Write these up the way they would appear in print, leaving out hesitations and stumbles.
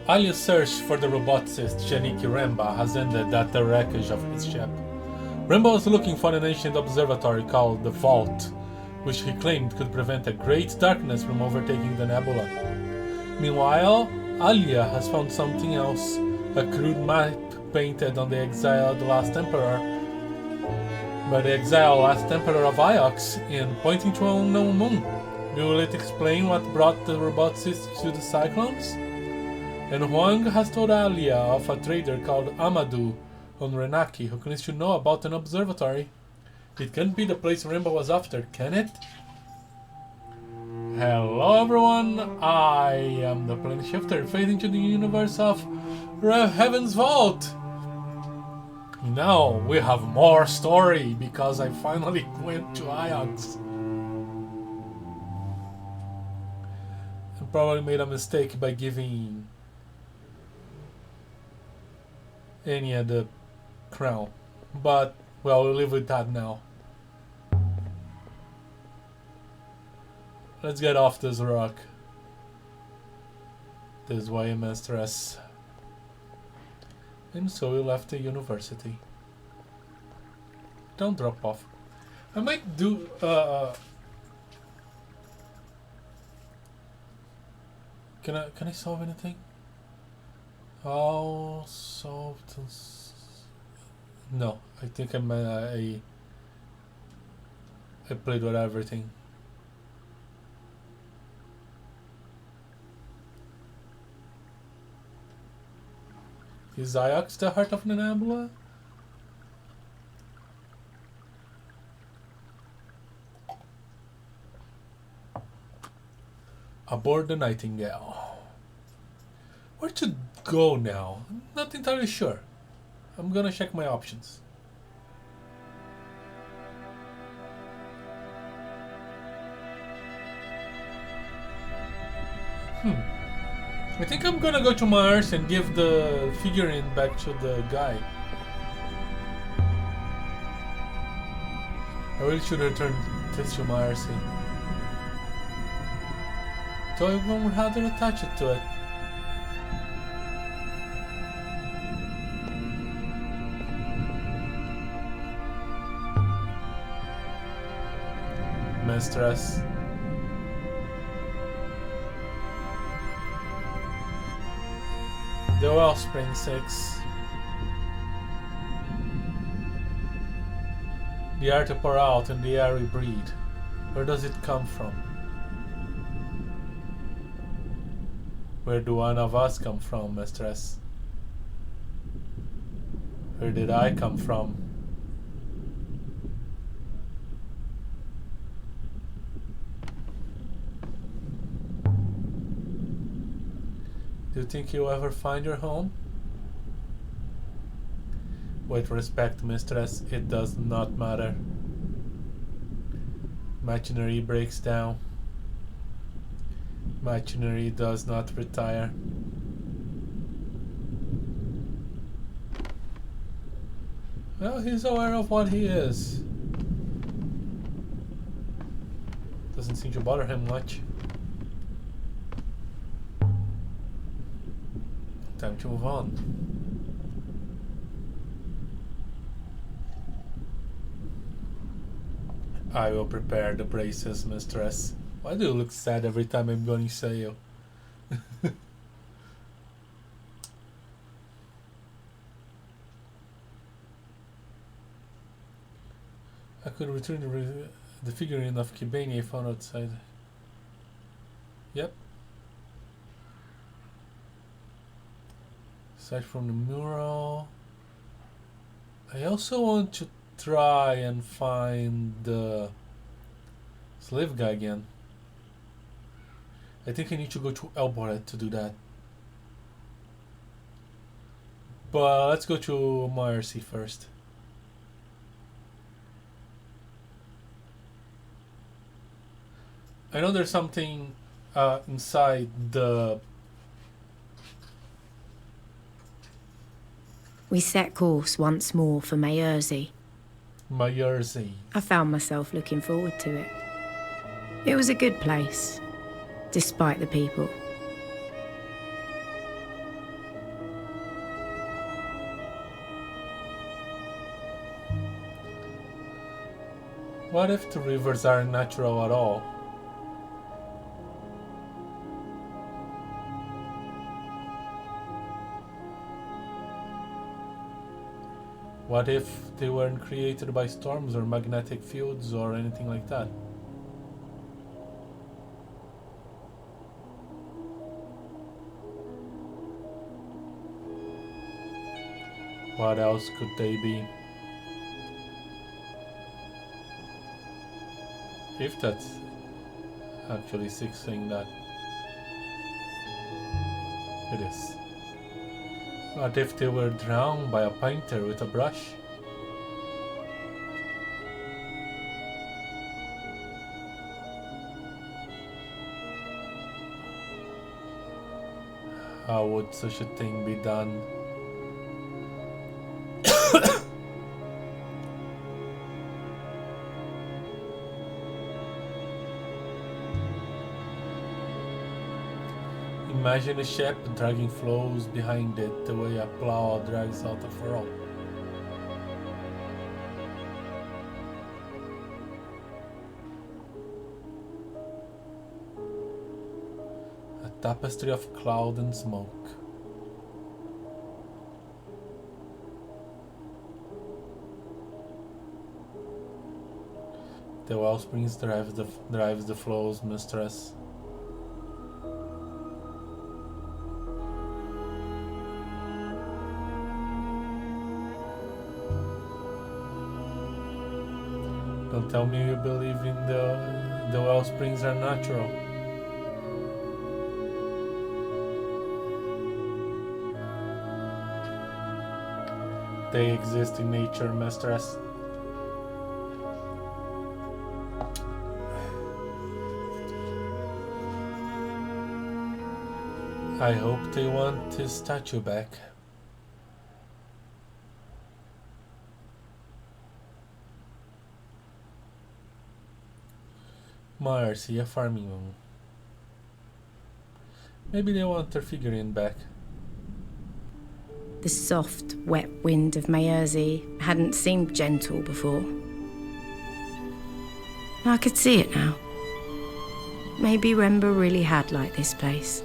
Aliya's search for the roboticist Janiki Remba has ended at the wreckage of his ship. Remba was looking for an ancient observatory called the Vault, which he claimed could prevent a great darkness from overtaking the Nebula. Meanwhile, Aliya has found something else, a crude map painted on the exiled last emperor by the exiled last emperor of Iox and pointing to an unknown moon. Will it explain what brought the roboticist to the Cyclones? And Huang has told Aliya of a trader called Amadou on Renaki who claims to know about an observatory. It can't be the place Remba was after, can it? Hello everyone, I am the Plane Shifter, fading to the universe of Heaven's Vault. Now we have more story because I finally went to Iox. I probably made a mistake by giving Anya the crown, but well, we'll live with that now. Let's get off this rock. This way, mistress. And so we left the university. Don't drop off. I might do Can I solve anything? Oh, solved. No, I think I played with everything. Is Iox the heart of the Nebula? Aboard the Nightingale. Where to go now? I'm not entirely sure. I'm gonna check my options. I think I'm gonna go to Mars and give the figurine back to the guy. I really should return this to Mars. So I won't have to attach it to it. Mistress. The Wellspring 6. The air to pour out and the air we breathe. Where does it come from? Where do one of us come from, mistress? Where did I come from? Do you think you'll ever find your home? With respect, mistress, it does not matter. Machinery breaks down. Machinery does not retire. Well, he's aware of what he is. Doesn't seem to bother him much. Time to move on. I will prepare the braces, mistress. Why do you look sad every time I'm going to say you? I could return the figurine of Kibani I found outside. Yep. Aside from the mural, I also want to try and find the slave guy again. I think I need to go to Elboret to do that. But let's go to Marcy first. I know there's something inside the... We set course once more for Mayerzy. I found myself looking forward to it. It was a good place, despite the people. What if the rivers aren't natural at all? What if they weren't created by storms or magnetic fields or anything like that? What else could they be? If that's actually saying that. It is. What if they were drowned by a painter with a brush? How would such a thing be done? Imagine a ship dragging flows behind it the way a plow drags out a furrow. A tapestry of cloud and smoke. The wellsprings drives the flows, mistress. Don't tell me you believe in the well springs are natural. They exist in nature, mistress. I hope they want his statue back. Mercy, a farming one. Maybe they want their figurine back. The soft, wet wind of Mersey hadn't seemed gentle before. I could see it now. Maybe Remba really had liked this place.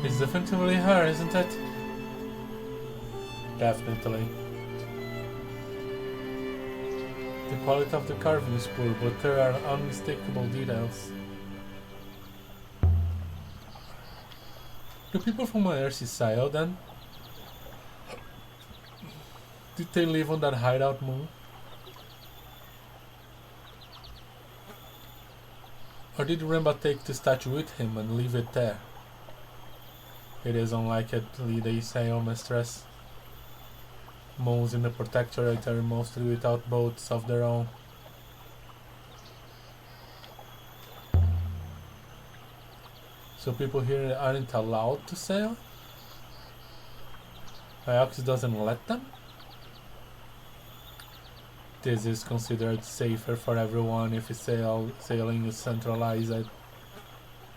It's definitely her, isn't it? Definitely. The quality of the carving is poor, but there are unmistakable details. Do people from Mercy sail then? Did they live on that hideout moon? Or did Remba take the statue with him and leave it there? It is unlikely they sail, mistress. Moons in the Protectorate are mostly without boats of their own. So people here aren't allowed to sail? Iox doesn't let them? This is considered safer for everyone if sailing is centralized.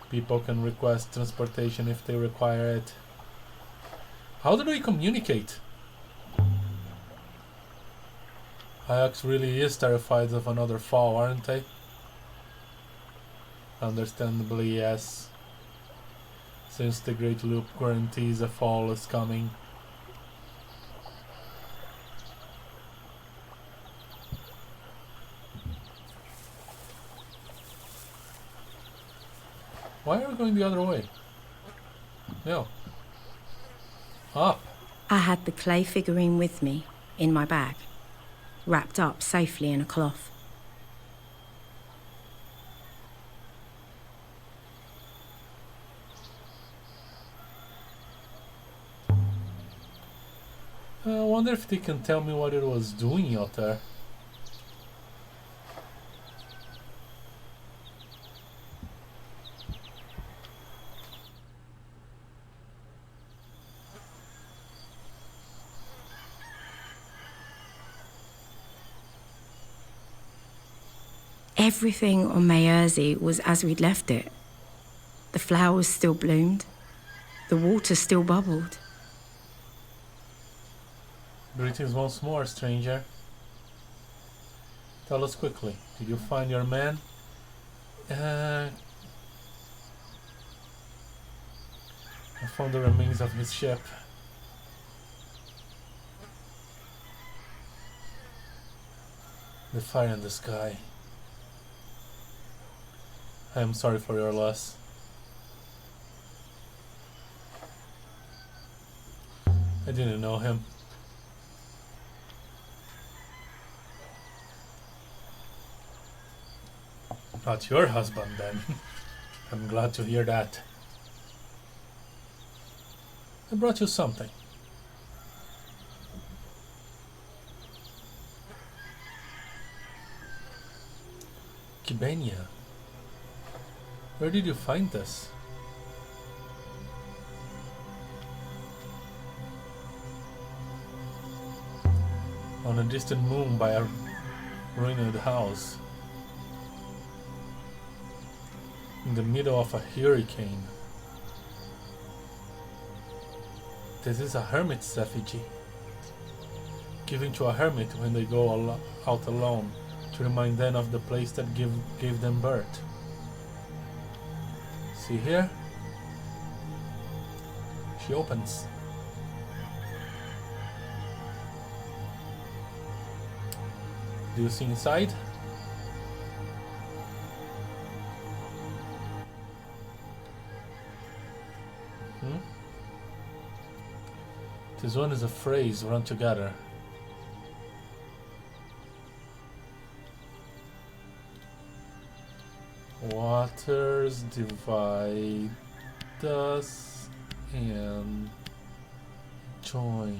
People can request transportation if they require it. How do we communicate? Iox really is terrified of another fall, aren't they? Understandably, yes. Since the Great Loop guarantees a fall is coming. Why are we going the other way? No. Up. I had the clay figurine with me, in my bag, wrapped up safely in a cloth. I wonder if they can tell me what it was doing out there. Everything on Mayerzy was as we'd left it. The flowers still bloomed. The water still bubbled. Greetings once more, stranger. Tell us quickly, did you find your man? I found the remains of his ship. The fire in the sky. I am sorry for your loss. I didn't know him. Not your husband, then. I'm glad to hear that. I brought you something. Kibenia. Where did you find this? On a distant moon by a ruined house. In the middle of a hurricane. This is a hermit's effigy, given to a hermit when they go out alone, to remind them of the place that gave them birth. See here? She opens. Do you see inside? This one is a phrase run together. Waters divide us and join.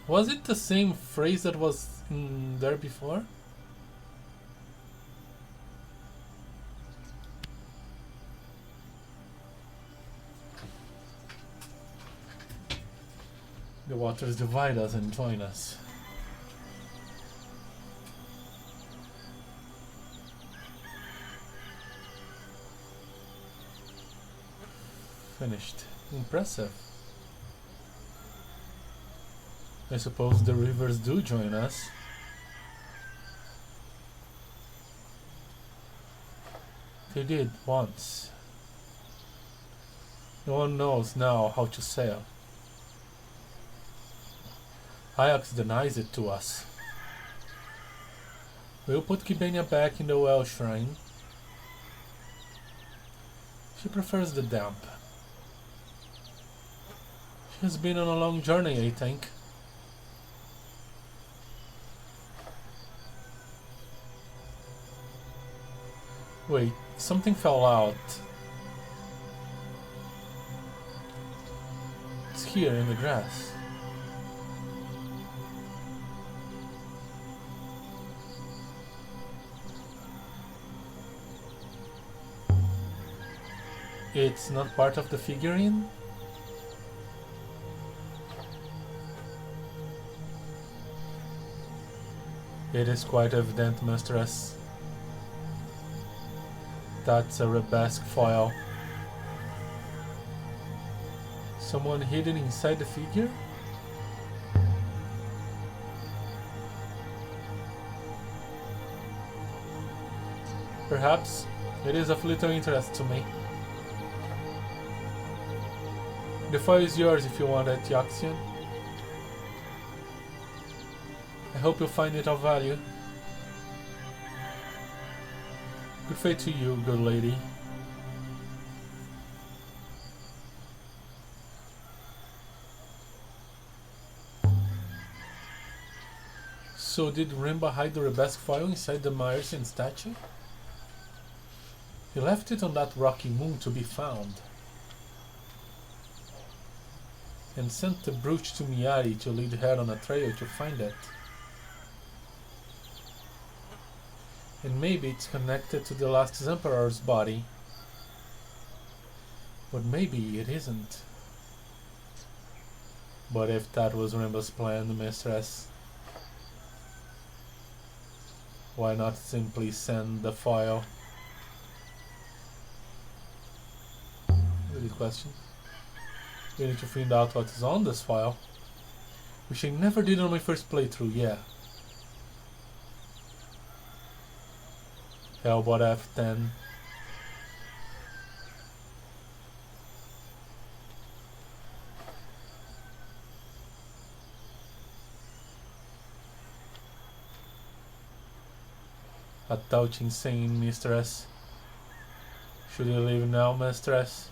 Was it the same phrase that was in there before? The waters divide us and join us. Finished. Impressive. I suppose the rivers do join us. They did once. No one knows now how to sail. Iox denies it to us. We'll put Kibenia back in the well shrine. She prefers the damp. She has been on a long journey, I think. Wait, something fell out. It's here in the grass. It's not part of the figurine? It is quite evident, mistress. That's a arabesque foil. Someone hidden inside the figure? Perhaps it is of little interest to me. The foil is yours if you want it, Yaxian. I hope you'll find it of value. Good fate to you, good lady. So did Rimba hide the arabesque foil inside the Myersian statue? He left it on that rocky moon to be found. And sent the brooch to Miyari to lead her on a trail to find it. And maybe it's connected to the last Emperor's body. But maybe it isn't. But if that was Rimba's plan, mistress, Why not simply send the file? Good question. We need to find out what is on this file, which I never did on my first playthrough, yeah. Hellbot F10. A touch insane, mistress. Should you leave now, mistress?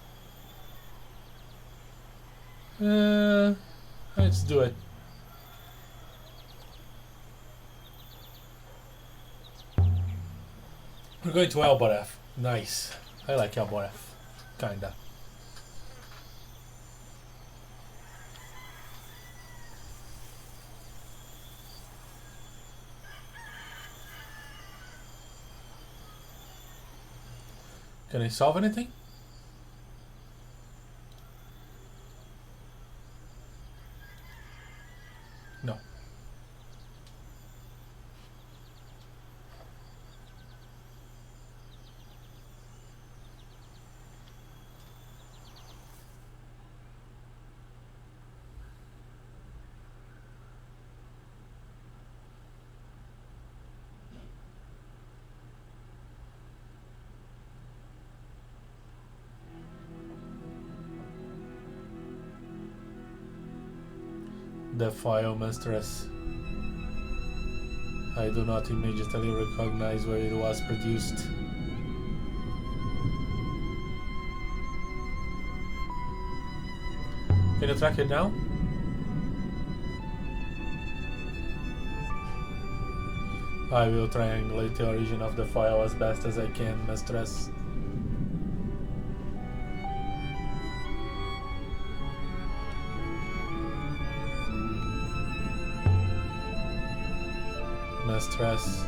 Let's do it. We're going to Hellbot F. Nice. I like Hellbot F. Kinda. Can I solve anything? No. The file, mistress. I do not immediately recognize where it was produced. Can you track it down? I will triangulate the origin of the file as best as I can, mistress. Mistress.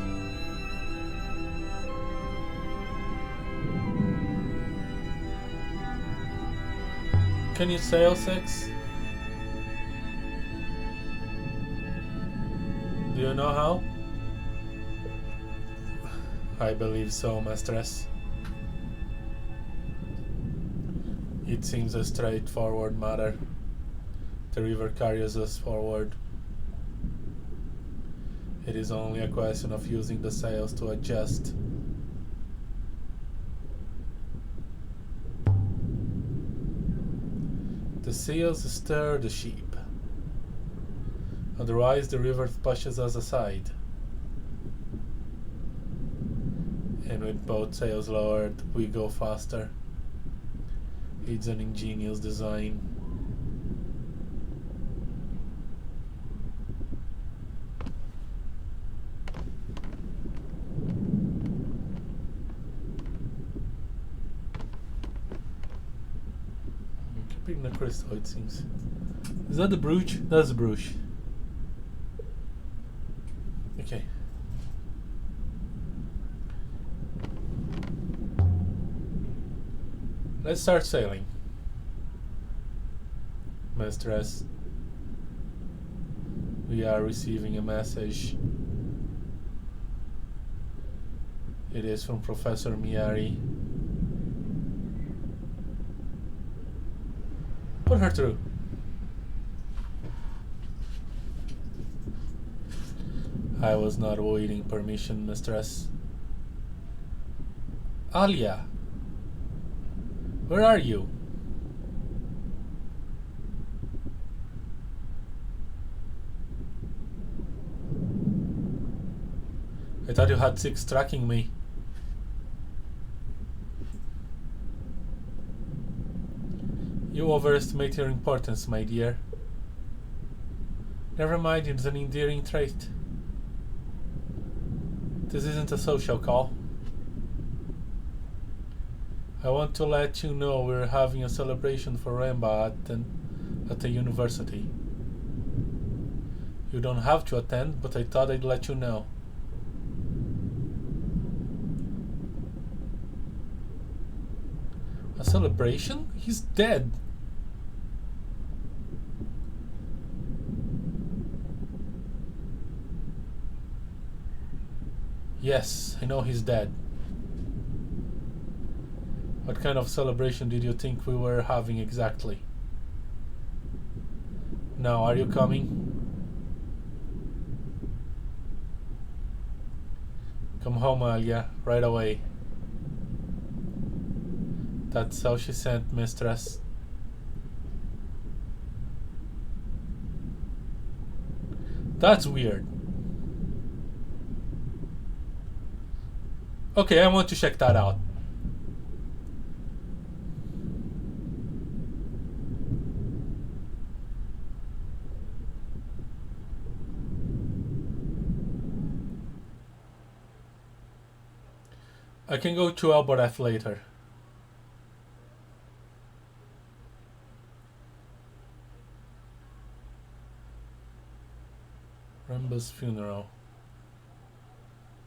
Can you sail 6? Do you know how? I believe so, mistress. It seems a straightforward matter. The river carries us forward. It is only a question of using the sails to adjust. The sails stir the ship. Otherwise, the river pushes us aside. And with both sails lowered, we go faster. It's an ingenious design. Keeping the crystal, it seems. Is that the brooch? That's the brooch. Okay. Let's start sailing. Mistress, we are receiving a message. It is from Professor Miari. Put her through. I was not waiting permission, mistress. Aliya, where are you? I thought you had 6 tracking me. You overestimate your importance, my dear. Never mind, it's an endearing trait. This isn't a social call. I want to let you know we're having a celebration for Remba at the university. You don't have to attend, but I thought I'd let you know. A celebration? He's dead. Yes, I know he's dead. What kind of celebration did you think we were having exactly? Now, are you coming? Come home, Aliya, right away. That's how she sent, mistress. That's weird. Okay, I want to check that out. I can go to Alboreth later. Remba's funeral.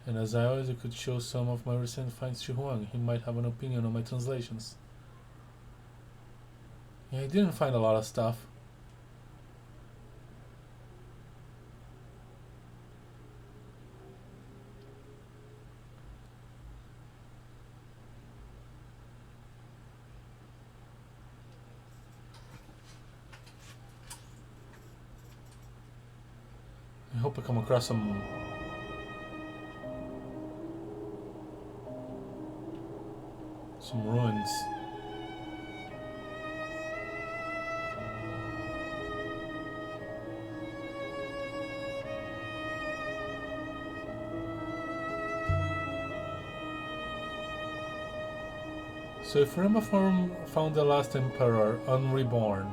And as I always could show some of my recent finds to Huang. He might have an opinion on my translations. Yeah, I didn't find a lot of stuff. I hope I come across some ruins. So if Remba found the last emperor unreborn,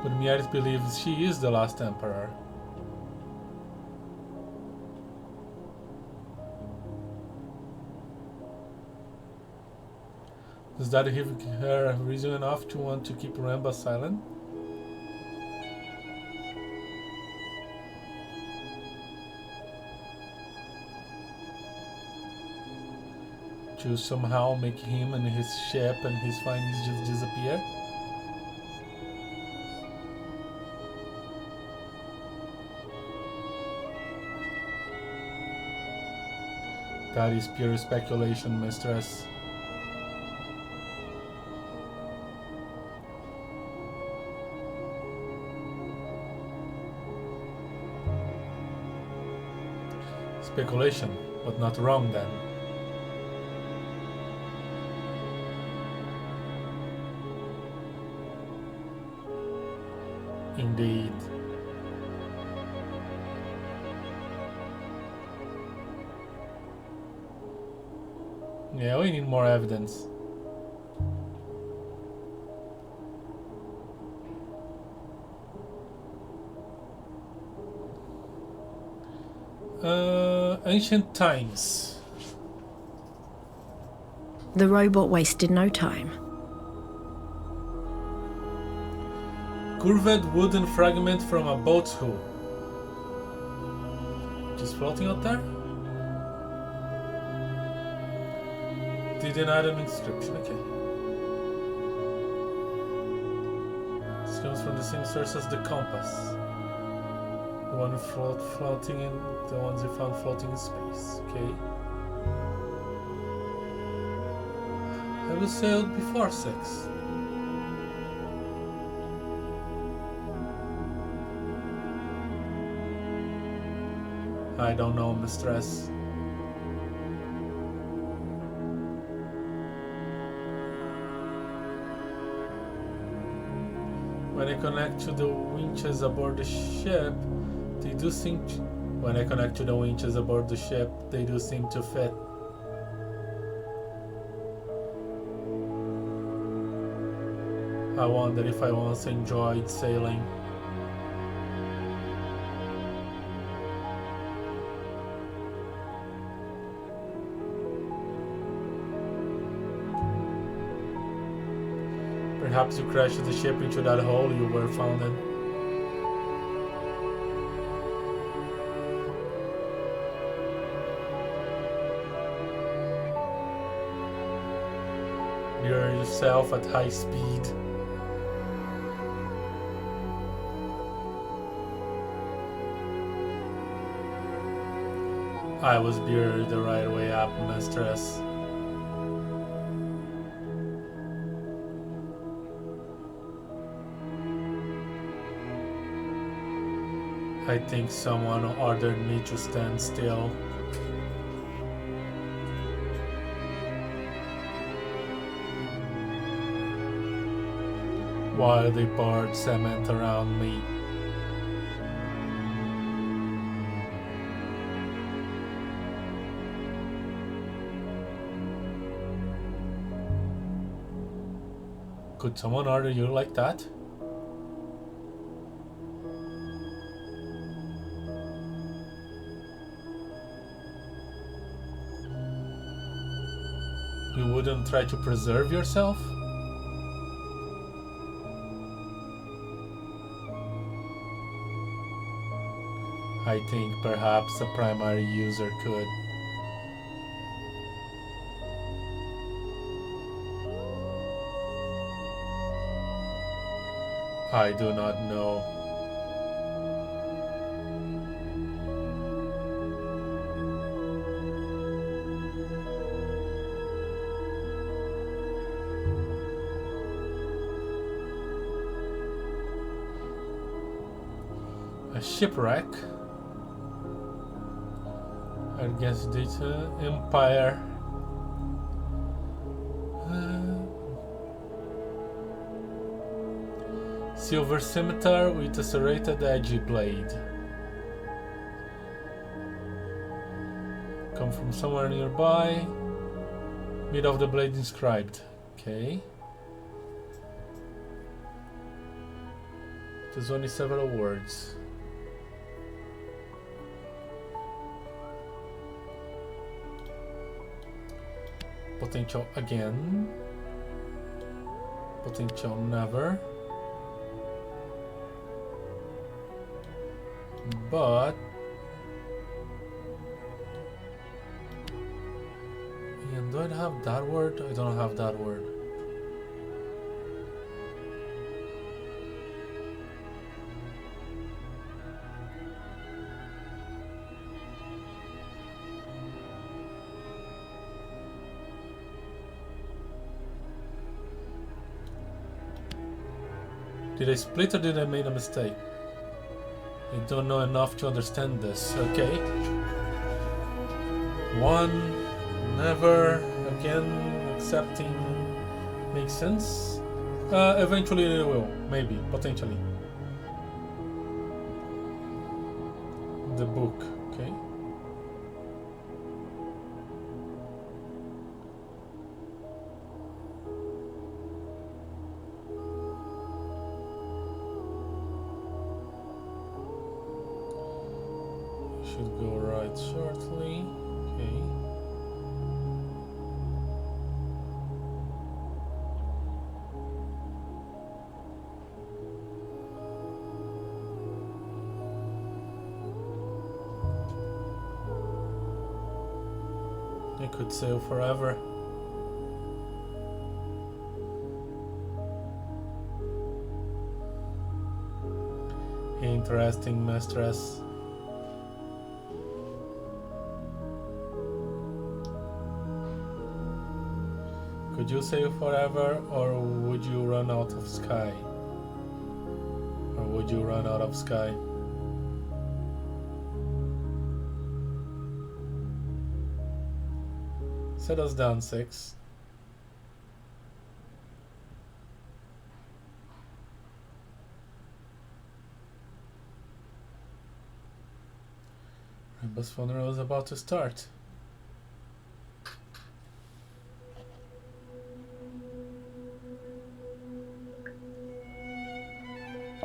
but Miaris believes she is the last emperor. Does that give her reason enough to want to keep Remba silent? To somehow make him and his ship and his findings just disappear? That is pure speculation, mistress. Speculation, but not wrong then. Indeed. Yeah, we need more evidence. Ancient times. The robot wasted no time. Curved wooden fragment from a boat's hull. Just floating out there? Didn't add an inscription, okay. This comes from the same source as the compass. The one floating in, the ones we found floating in space, okay. Have you sailed before 6? I don't know, mistress. When I connect to the winches aboard the ship, they do seem to... When I connect to the winches aboard the ship, they do seem to fit. I wonder if I once enjoyed sailing. Perhaps you crashed the ship into that hole you were found in. You're yourself at high speed. I was buried the right way up, mistress. I think someone ordered me to stand still. While they poured cement around me. Could someone order you like that? You wouldn't try to preserve yourself? I think perhaps a primary user could. I do not know. A shipwreck against the Empire. Silver scimitar with a serrated edgy blade. Come from somewhere nearby. Mid of the blade inscribed. Okay. There's only several words. Potential again. Potential never. But and do I have that word? I don't have that word. Did I split or did I make a mistake? I don't know enough to understand this. Okay. One, never, again, accepting makes sense. Eventually it will, maybe, potentially. The book, okay. Should go right shortly. Okay. I could sail forever. Interesting, mistress. Could you sail forever, or would you run out of sky? Or would you run out of sky? Set us down 6. Rainbow's funeral is about to start.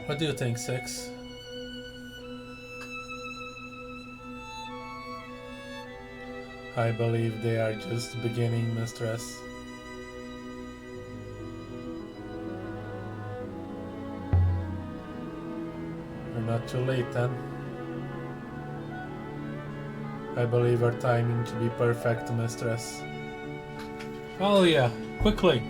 What do you think, 6? I believe they are just beginning, mistress. We're not too late then. I believe our timing to be perfect, mistress. Aliya, quickly!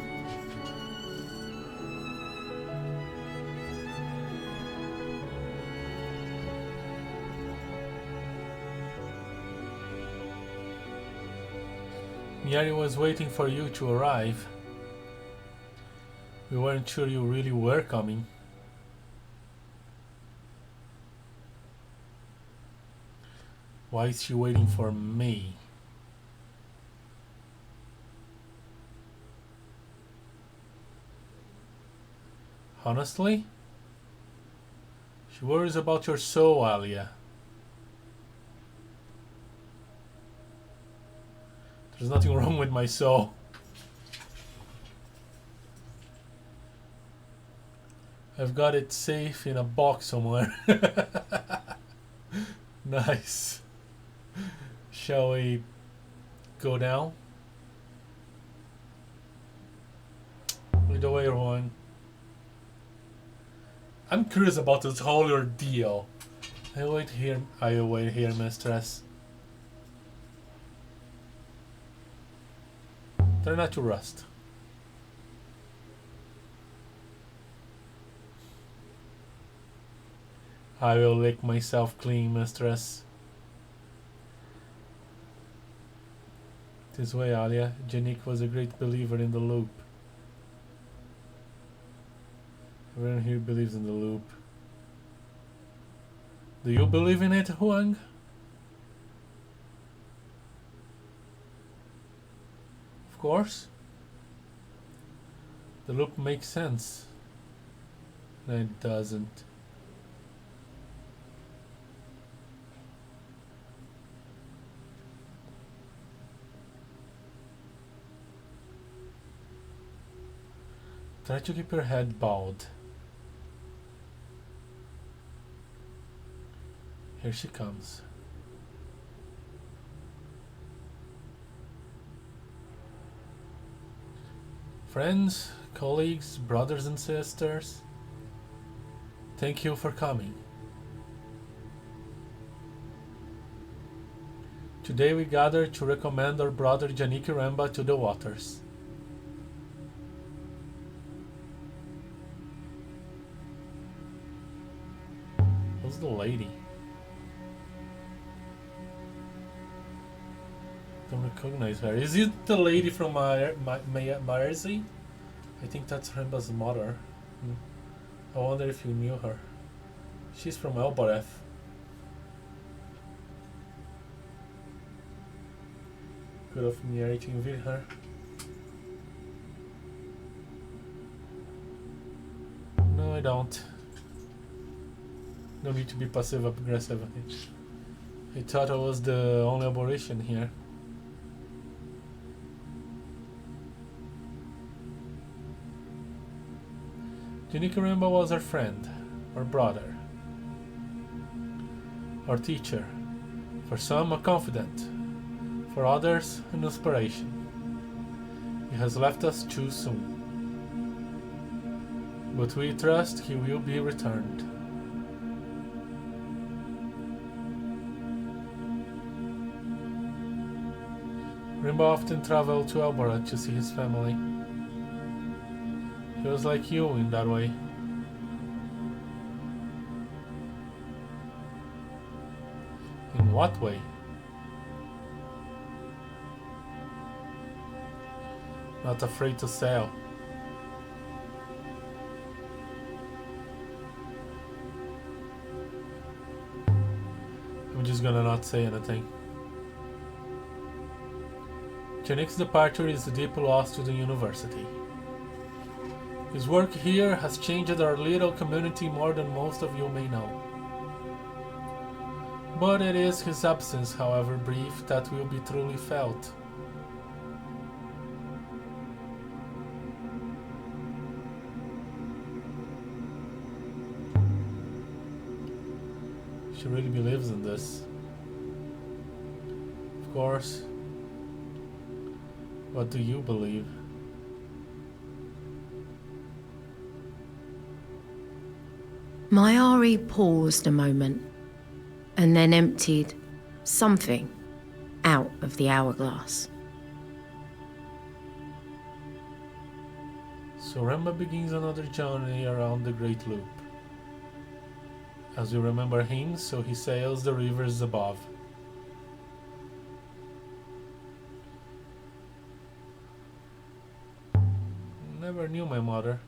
Yari was waiting for you to arrive. We weren't sure you really were coming. Why is she waiting for me? Honestly? She worries about your soul, Aliya. There's nothing wrong with my soul. I've got it safe in a box somewhere. Nice. Shall we go down? Lead the way, Rowan. I'm curious about this whole ordeal. I'll wait here, mistress. Try not to rust. I will lick myself clean, mistress. This way, Aliya. Janik was a great believer in the loop. Everyone here believes in the loop. Do you believe in it, Huang? Of course. The loop makes sense. No, it doesn't. Try to keep your head bowed. Here she comes. Friends, colleagues, brothers and sisters, thank you for coming. Today we gather to recommend our brother Janik Iremba to the waters. Who's the lady? Don't recognize her. Is it the lady from Marzi? I think that's Remba's mother. I wonder if you knew her. She's from Elboreth. Good of me to invite her. No, I don't. No need to be passive aggressive. I thought I was the only aberration here. Janik Iremba was our friend, our brother, our teacher, for some a confidant, for others an inspiration. He has left us too soon, but we trust he will be returned. Iremba often traveled to Elboreth to see his family. He was like you in that way. In what way? Not afraid to sail. I'm just gonna not say anything. Janik's departure is a deep loss to the university. His work here has changed our little community more than most of you may know. But it is his absence, however brief, that will be truly felt. She really believes in this. Of course. What do you believe? Mayari paused a moment and then emptied something out of the hourglass. So Iremba begins another journey around the Great Loop. As we remember him, so he sails the rivers above. never knew my mother.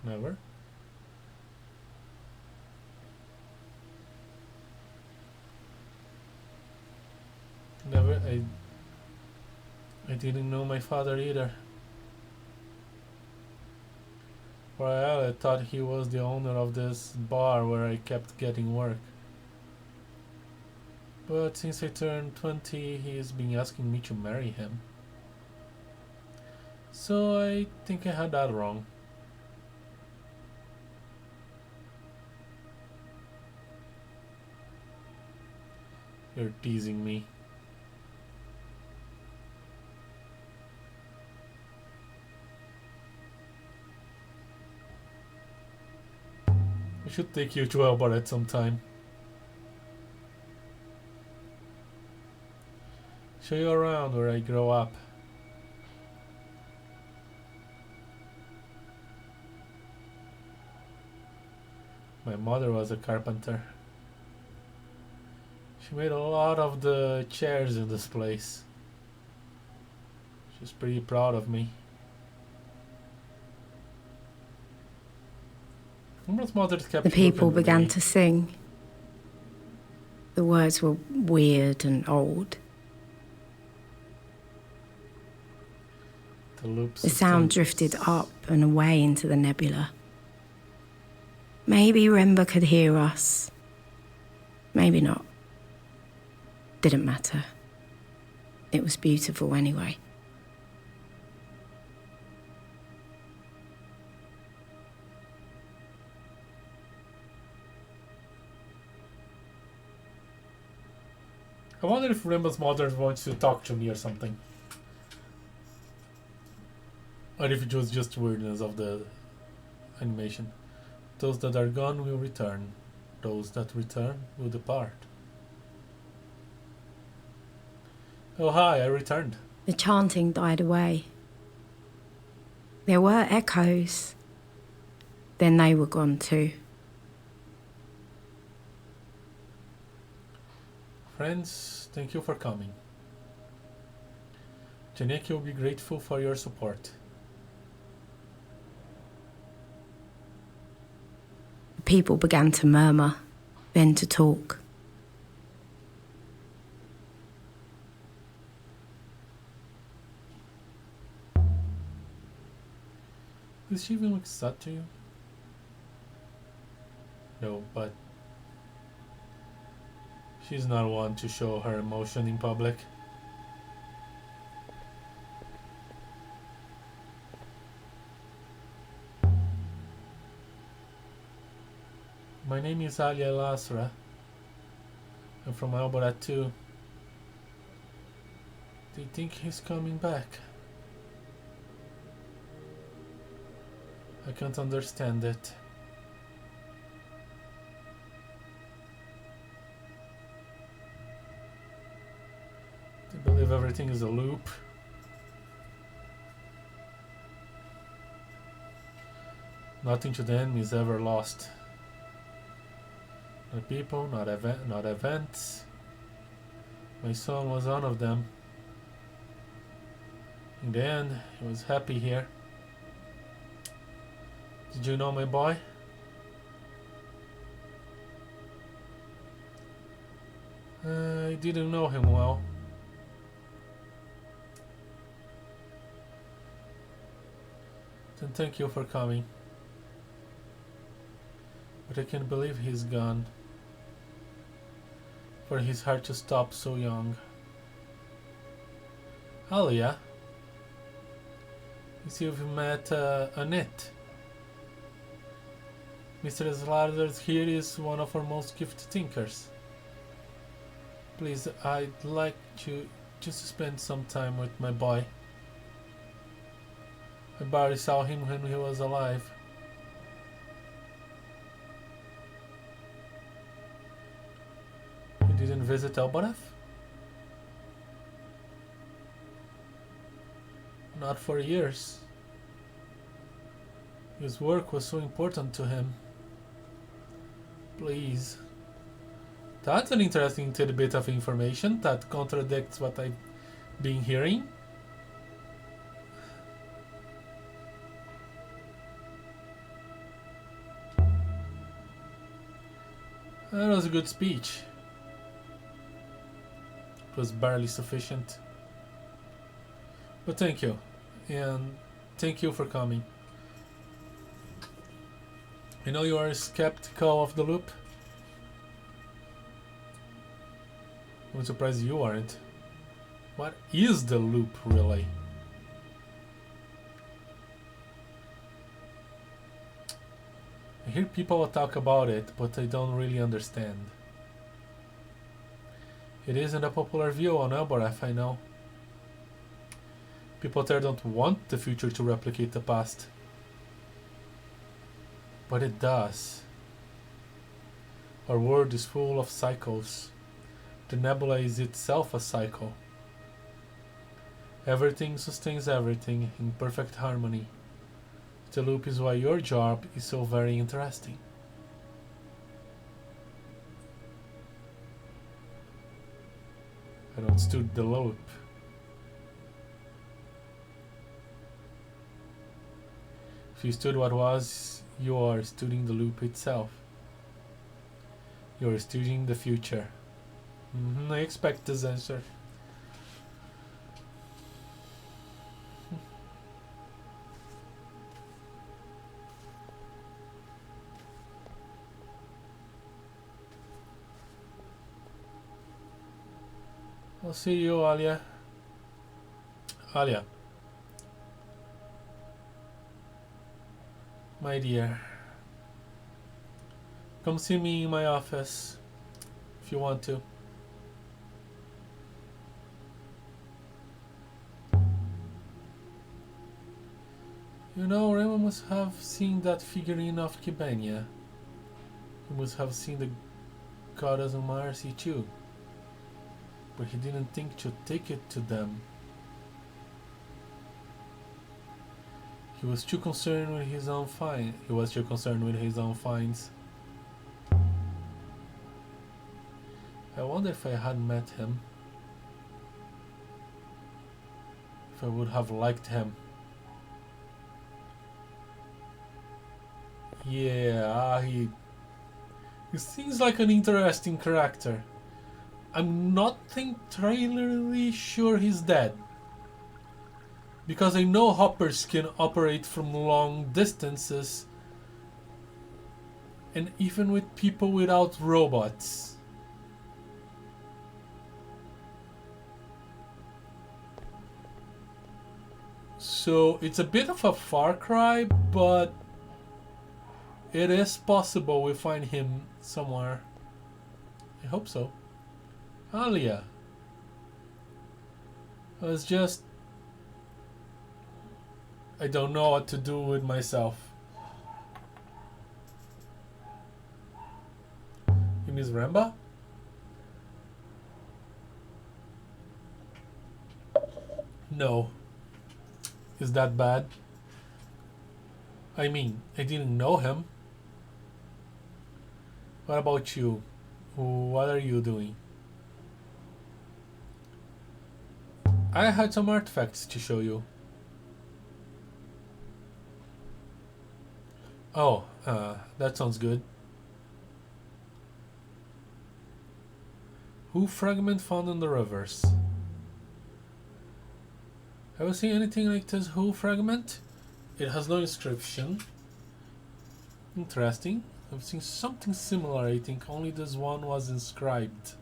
Never. Never. I didn't know my father either. For a while I thought he was the owner of this bar where I kept getting work. But since I turned 20, he's been asking me to marry him. So I think I had that wrong. You're teasing me. I should take you to Albaret sometime. Show you around where I grow up. My mother was a carpenter. She made a lot of the chairs in this place. She's pretty proud of me. The people began to sing. The words were weird and old. The sound drifted up and away into the nebula. Maybe Remba could hear us. Maybe not. Didn't matter. It was beautiful anyway. I wonder if Remba's mother wants to talk to me or something. Or if it was just weirdness of the animation. Those that are gone will return. Those that return will depart. Oh hi, I returned. The chanting died away. There were echoes. Then they were gone too. Friends, thank you for coming. Janeki will be grateful for your support. People began to murmur, then to talk. Does she even look sad to you? No, but she's not one to show her emotion in public. My name is Aliya Elasra. I'm from Albaret too. Do you think he's coming back? I can't understand it. Do you believe everything is a loop? Nothing to them is ever lost. Not people, not events. My son was one of them. In the end, he was happy here. Did you know my boy? I didn't know him well. Then thank you for coming. But I can't believe he's gone. For his heart to stop so young. Aliya, you see you've met Annette. Mr. Elasra here is one of our most gifted thinkers. Please, I'd like to just spend some time with my boy. I barely saw him when he was alive. You didn't visit Albaret? Not for years. His work was so important to him. Please. That's an interesting tidbit of information that contradicts what I've been hearing. That was a good speech. It was barely sufficient. But thank you. And thank you for coming. I know you are skeptical of the loop. I'm surprised you aren't. What is the loop, really? I hear people talk about it, but I don't really understand. It isn't a popular view on Elboreth, I know. People there don't want the future to replicate the past. But it does. Our world is full of cycles. The nebula is itself a cycle. Everything sustains everything in perfect harmony. The loop is why your job is so very interesting. I don't study the loop. If you study what was, you are studying the loop itself. You are studying the future. I expect this answer. I'll see you, Aliya. Aliya. My dear. Come see me in my office if you want to. You know, Remo must have seen that figurine of Kibenia. He must have seen the goddess of mercy too. But he didn't think to take it to them. He was too concerned with his own finds. I wonder if I had met him, if I would have liked him. Yeah, he seems like an interesting character. I'm not entirely sure he's dead, because I know hoppers can operate from long distances, and even with people without robots. So it's a bit of a far cry, but it is possible we find him somewhere. I hope so. Aliya. I don't know what to do with myself. You miss Ramba? No. Is that bad? I mean, I didn't know him. What about you? What are you doing? I had some artifacts to show you. Oh, that sounds good. Who fragment found in the rivers? Have you seen anything like this Who fragment? It has no inscription. Interesting. I've seen something similar, I think, only this one was inscribed.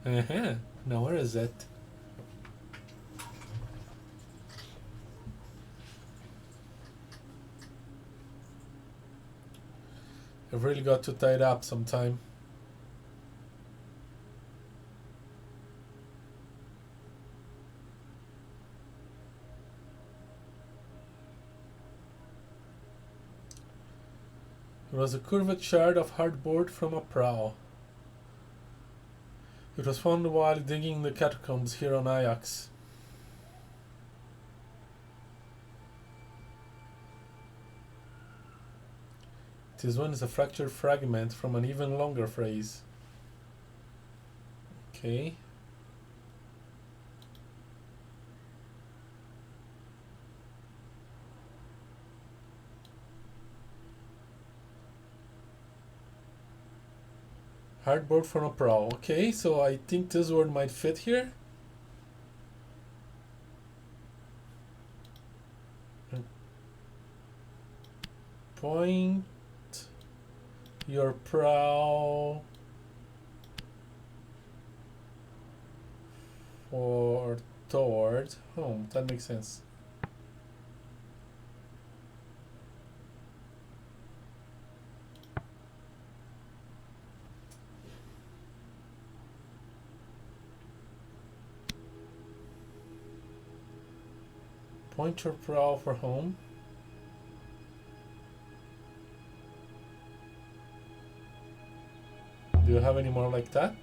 Now where is it? I've really got to tie it up sometime. It was a curved shard of hardboard from a prow. It was found while digging the catacombs here on Iox. This one is a fractured fragment from an even longer phrase. Okay. Hardboard from a pro. Okay, so I think this word might fit here. Point your prow toward home. That makes sense. Point your prow for home. Do you have any more like that?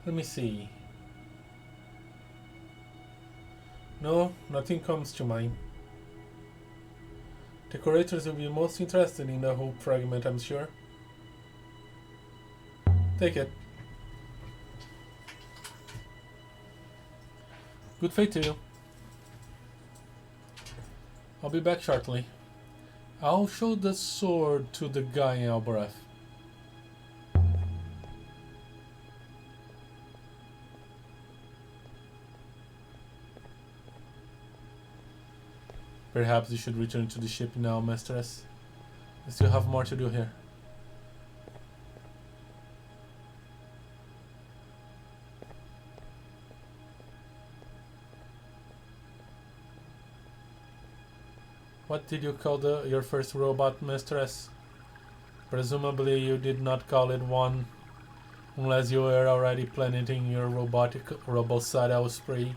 Let me see. No, nothing comes to mind. Decorators will be most interested in the hoop fragment, I'm sure. Take it. Good fate to you. I'll be back shortly. I'll show the sword to the guy in Albareth. Perhaps you should return to the ship now, mistress. I still have more to do here. What did you call your first robot, mistress? Presumably you did not call it one, unless you were already planning your robotic robocidal spree.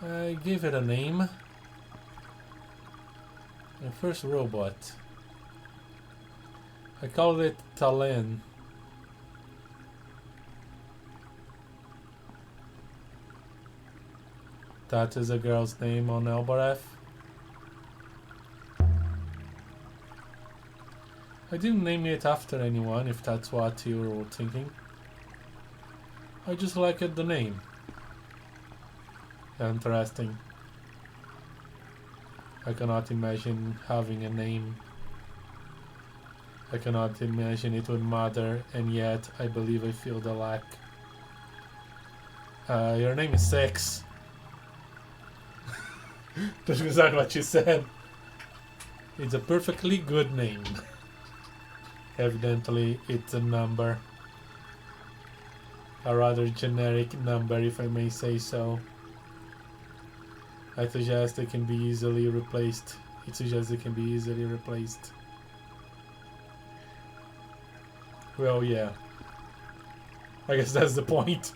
I gave it a name. My first robot. I called it Talen. That is a girl's name on Albareth. I didn't name it after anyone, if that's what you were thinking. I just liked the name. Interesting. I cannot imagine having a name. I cannot imagine it would matter, and yet I believe I feel the lack. Your name is Six. That's exactly what you said. It's a perfectly good name. Evidently, it's a number. A rather generic number, if I may say so. I suggest it can be easily replaced. It suggests it can be easily replaced. Well, yeah. I guess that's the point.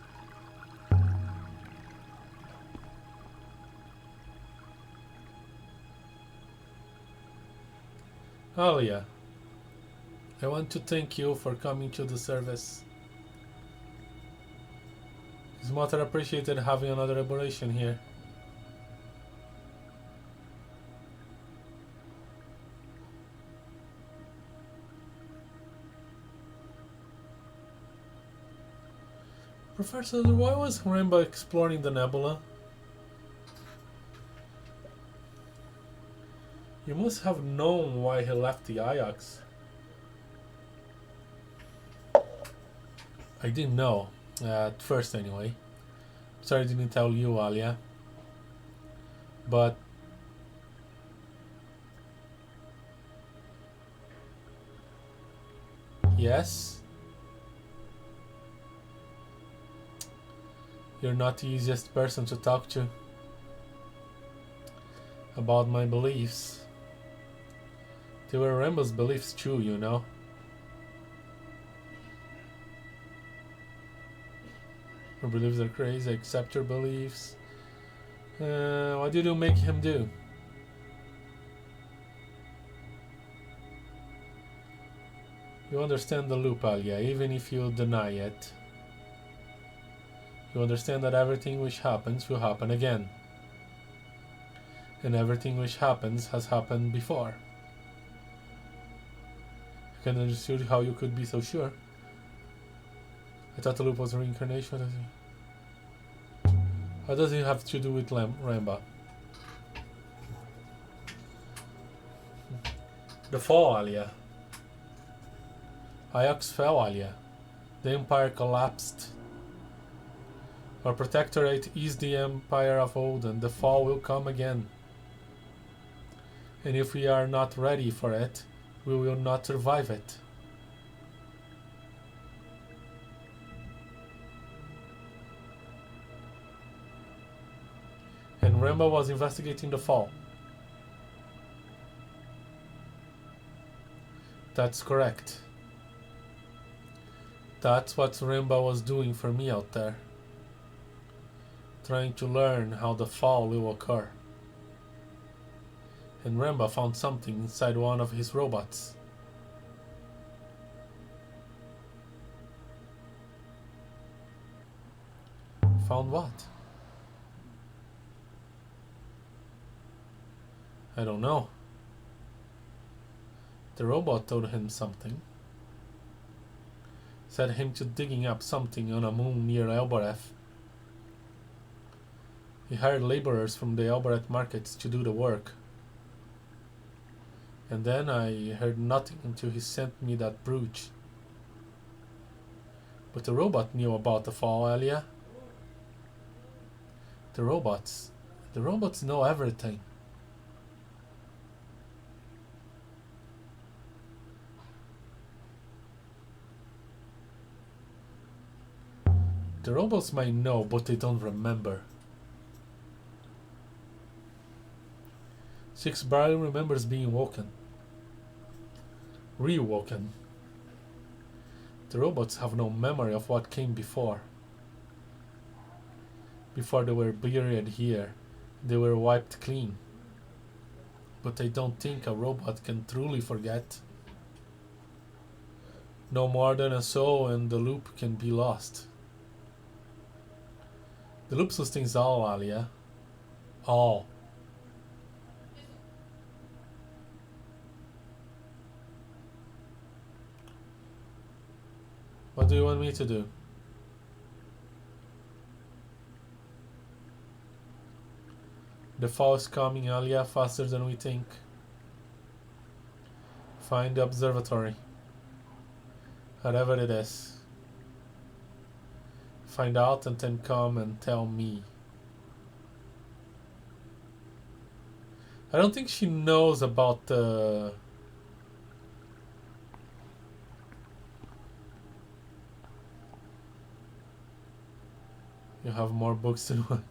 Aliya, I want to thank you for coming to the service. His mother appreciated having another operation here. Professor, why was Rainbow exploring the Nebula? You must have known why he left the Iox. I didn't know, at first anyway. Sorry I didn't tell you, Aliya. But yes, you're not the easiest person to talk to about my beliefs. They were Rainbow's beliefs too, you know. Your beliefs are crazy, accept your beliefs. What did you make him do? You understand the loop, Aliya, even if you deny it. You understand that everything which happens will happen again. And everything which happens has happened before. I can't understand how you could be so sure. I thought the loop was reincarnation. What does it have to do with Rainbow? The fall, Aliya. Iox fell, Aliya. The empire collapsed. Our protectorate is the empire of old, and the fall will come again. And if we are not ready for it, we will not survive it. And Remba was investigating the fall. That's correct. That's what Remba was doing for me out there. Trying to learn how the fall will occur. And Remba found something inside one of his robots. Found what? I don't know. The robot told him something. Set him to digging up something on a moon near Elboreth. He hired laborers from the Elboreth markets to do the work. And then I heard nothing until he sent me that brooch. But the robot knew about the fall, Aliya. The robots know everything. The robots might know, but they don't remember. Six barely remembers being woken. Rewoken. The robots have no memory of what came before. Before they were buried here, they were wiped clean. But I don't think a robot can truly forget. No more than a soul and the loop can be lost. The loop sustains all, Aliya. All. What do you want me to do? The fall is coming, Aliya, faster than we think. Find the observatory. Whatever it is. Find out and then come and tell me. I don't think she knows about the... You have more books to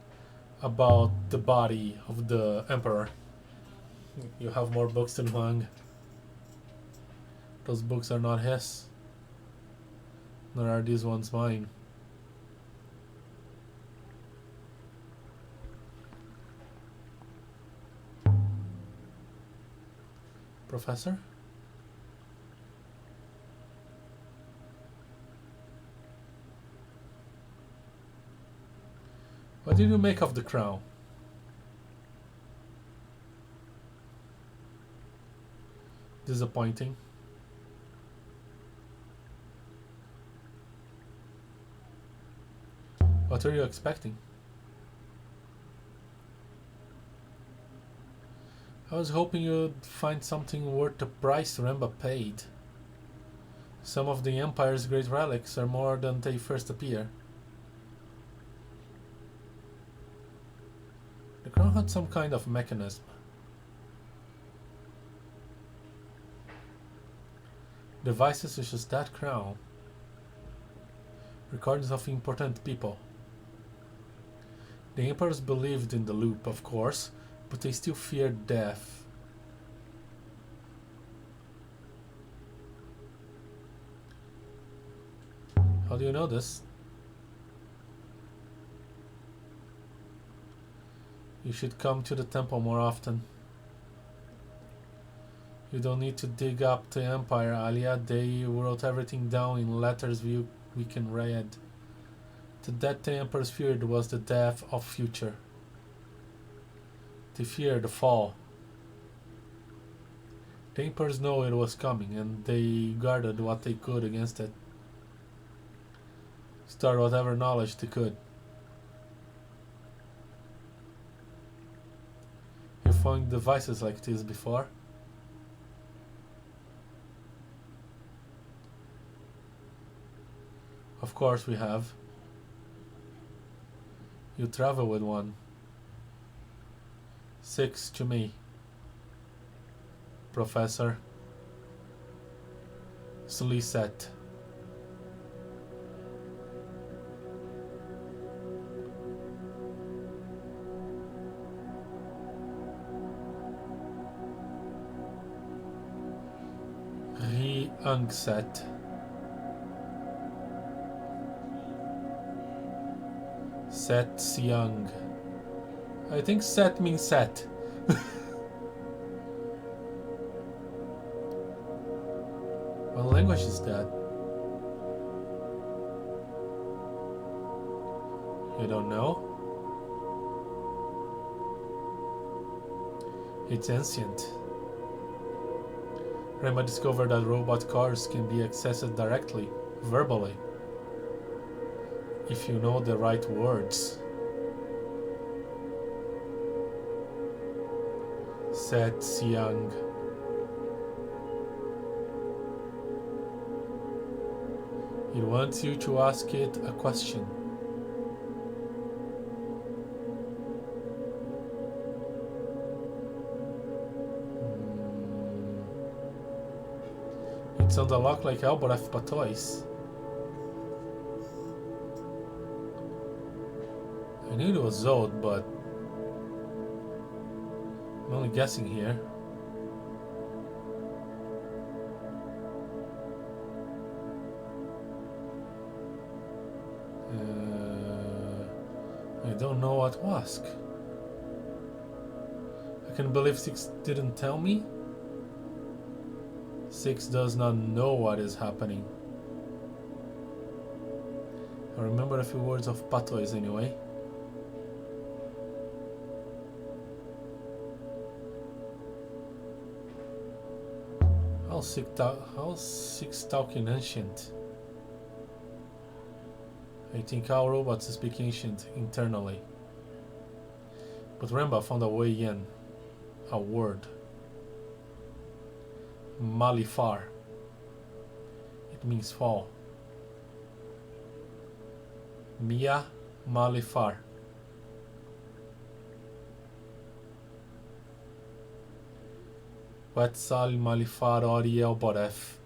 about the body of the emperor. You have more books than Huang. Those books are not his. Nor are these ones mine. Professor? What did you make of the crown? Disappointing. What were you expecting? I was hoping you'd find something worth the price Remba paid. Some of the Empire's great relics are more than they first appear. The crown had some kind of mechanism. Devices such as that crown. Recordings of important people. The Emperors believed in the loop, of course, but they still feared death. How do you know this? You should come to the temple more often. You don't need to dig up the Empire, Aliya. They wrote everything down in letters we can read. The death the Emperors feared was the death of future. They feared the fall. The Emperors know it was coming, and they guarded what they could against it. Stored whatever knowledge they could. You found devices like this before? Of course we have. You travel with one. 6 to me. Professor. Solicet. Angset. Set Siang. I think set means set. What language is that? You don't know? It's ancient. Rema discovered that robot cars can be accessed directly, verbally, if you know the right words. Said Siang. It wants you to ask it a question. It sounds a lot like Albert Patois. I knew it was Zod, but I'm only guessing here. I don't know what to ask. I can't believe 6 didn't tell me. 6 does not know what is happening. I remember a few words of Patois anyway. How's 6 talking ancient? I think all robots speak ancient internally. But Remba found a way in. A word. Malifar. It means fall. Mia Malifar. Quetzal Malifar Oriel Boref.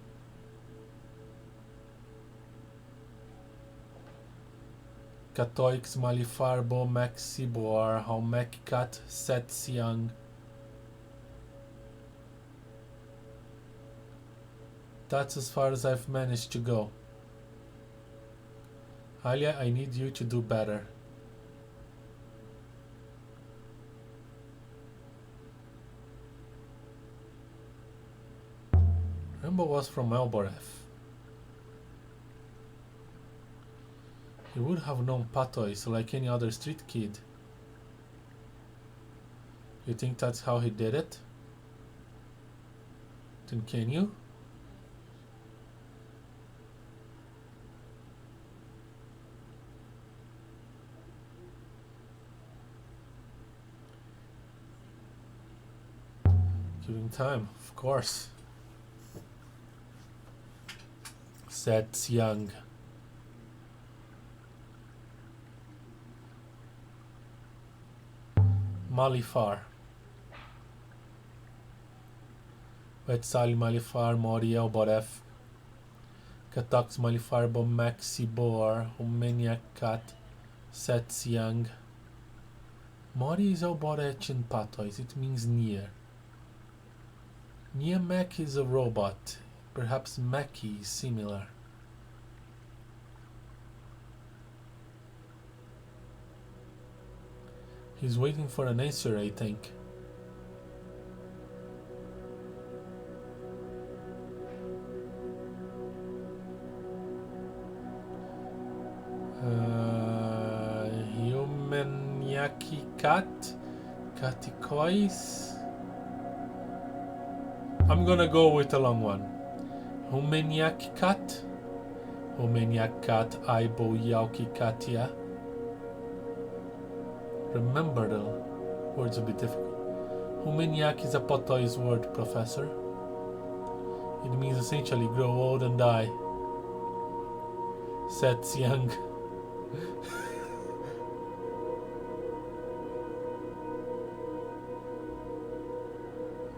Catoix Malifar Bo Maxiboar Haumek Kat Set Siang. That's as far as I've managed to go. Aliya, I need you to do better. Rambo was from Elboreth. He would have known Patois like any other street kid. You think that's how he did it? Then can you? Giving time, of course. Said Xiang. Malifar. Quetzal Malifar Moriel Boref. Catox Malifar Bomaxi Boar Humenia Cat Set Xiang. Mori is Elborech in Patois, it means near. Near Mech is a robot. Perhaps Meki is similar. He's waiting for an answer, I think. Humaniaki cat? Catikois? I'm gonna go with a long one. Humaniak cat? Humaniak cat Aibo Yauki Katia. Remember, the words will be difficult. Humaniak is a Patois word, Professor. It means essentially grow old and die. said Xiang.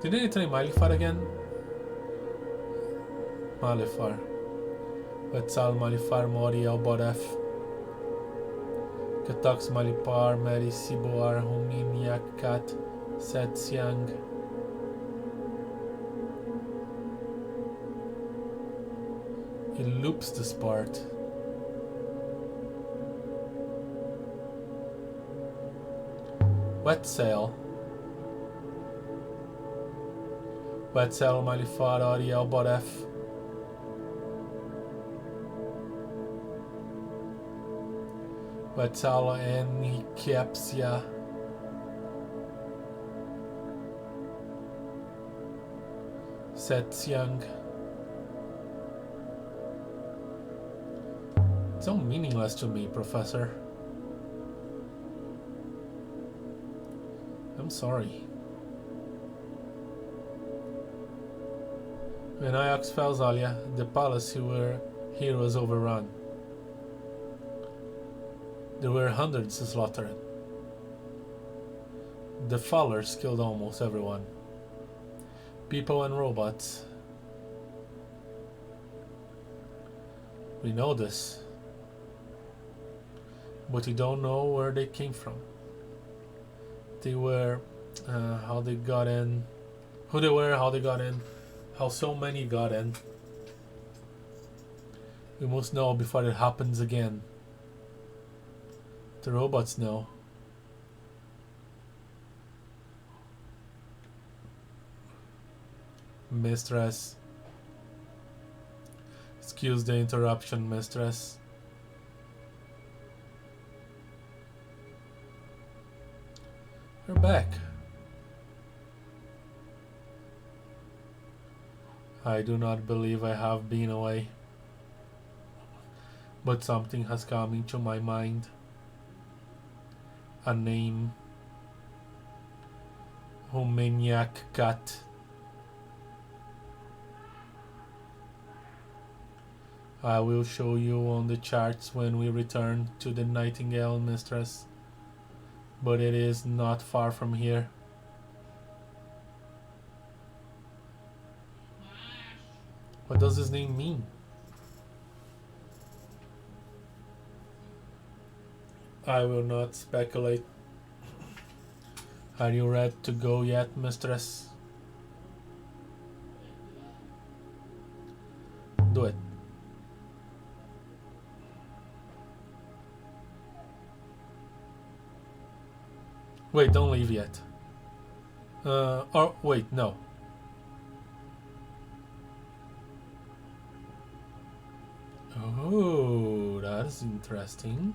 Did I try Malifar again? Malifar. Quetzal, Malifar, Mori, Alboref. Katox, Malipar, Mary, Siboar, Humin, Yakat, said Xiang. He loops this part. Wet sail. Wet sail, Malifar, Ori, Alboref. Wet sail, and Hikiapsia. Said Xiang. It's so meaningless to me, Professor. I'm sorry. When Iox fell, Aliya, the palace here was overrun. There were hundreds slaughtered. The fallers killed almost everyone. People and robots. We know this. But we don't know where they came from. They were, how they got in, who they were, how they got in, how so many got in. We must know before it happens again. The robots know. Mistress. Excuse the interruption, Mistress. We're back. I do not believe I have been away. But something has come into my mind. A name. Humaniac Cat. I will show you on the charts when we return to the Nightingale, Mistress. But it is not far from here. What does his name mean? I will not speculate. Are you ready to go yet, Mistress? Do it. Wait, don't leave yet. Or wait, no. Oh, that's interesting.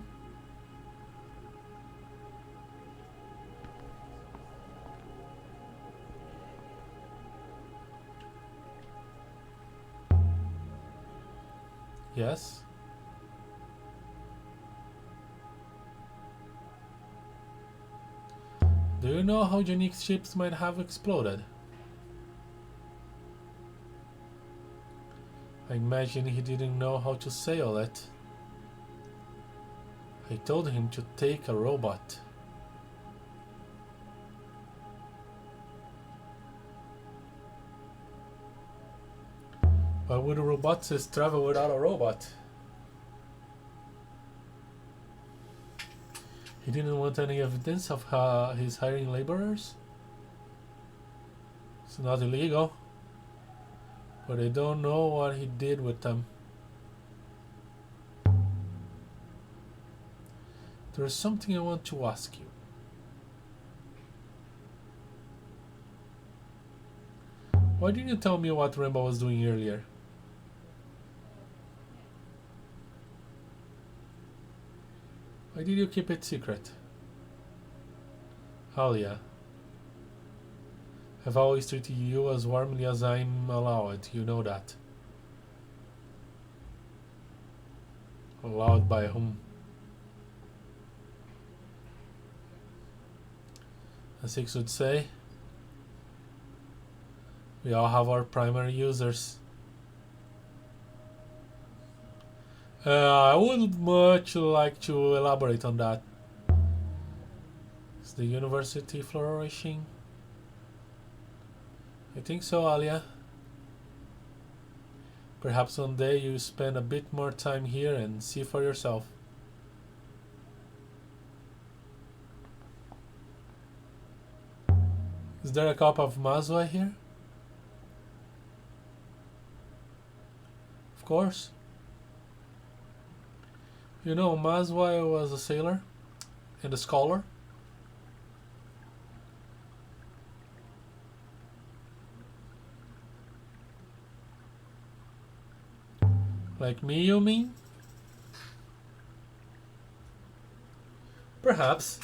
Yes. Do you know how unique ships might have exploded? I imagine he didn't know how to sail it. I told him to take a robot. Why would a roboticist travel without a robot? He didn't want any evidence of his hiring laborers? It's not illegal. But I don't know what he did with them. There's something I want to ask you. Why didn't you tell me what Rainbow was doing earlier? Why did you keep it secret? Aliya, I've always treated you as warmly as I'm allowed, you know that. Allowed by whom? As Six would say, we all have our primary users. I would much like to elaborate on that. Is the university flourishing? I think so, Aliya. Perhaps one day you spend a bit more time here and see for yourself. Is there a cup of mazwa here? Of course. You know, Mazwa was a sailor and a scholar. Like me, you mean? Perhaps.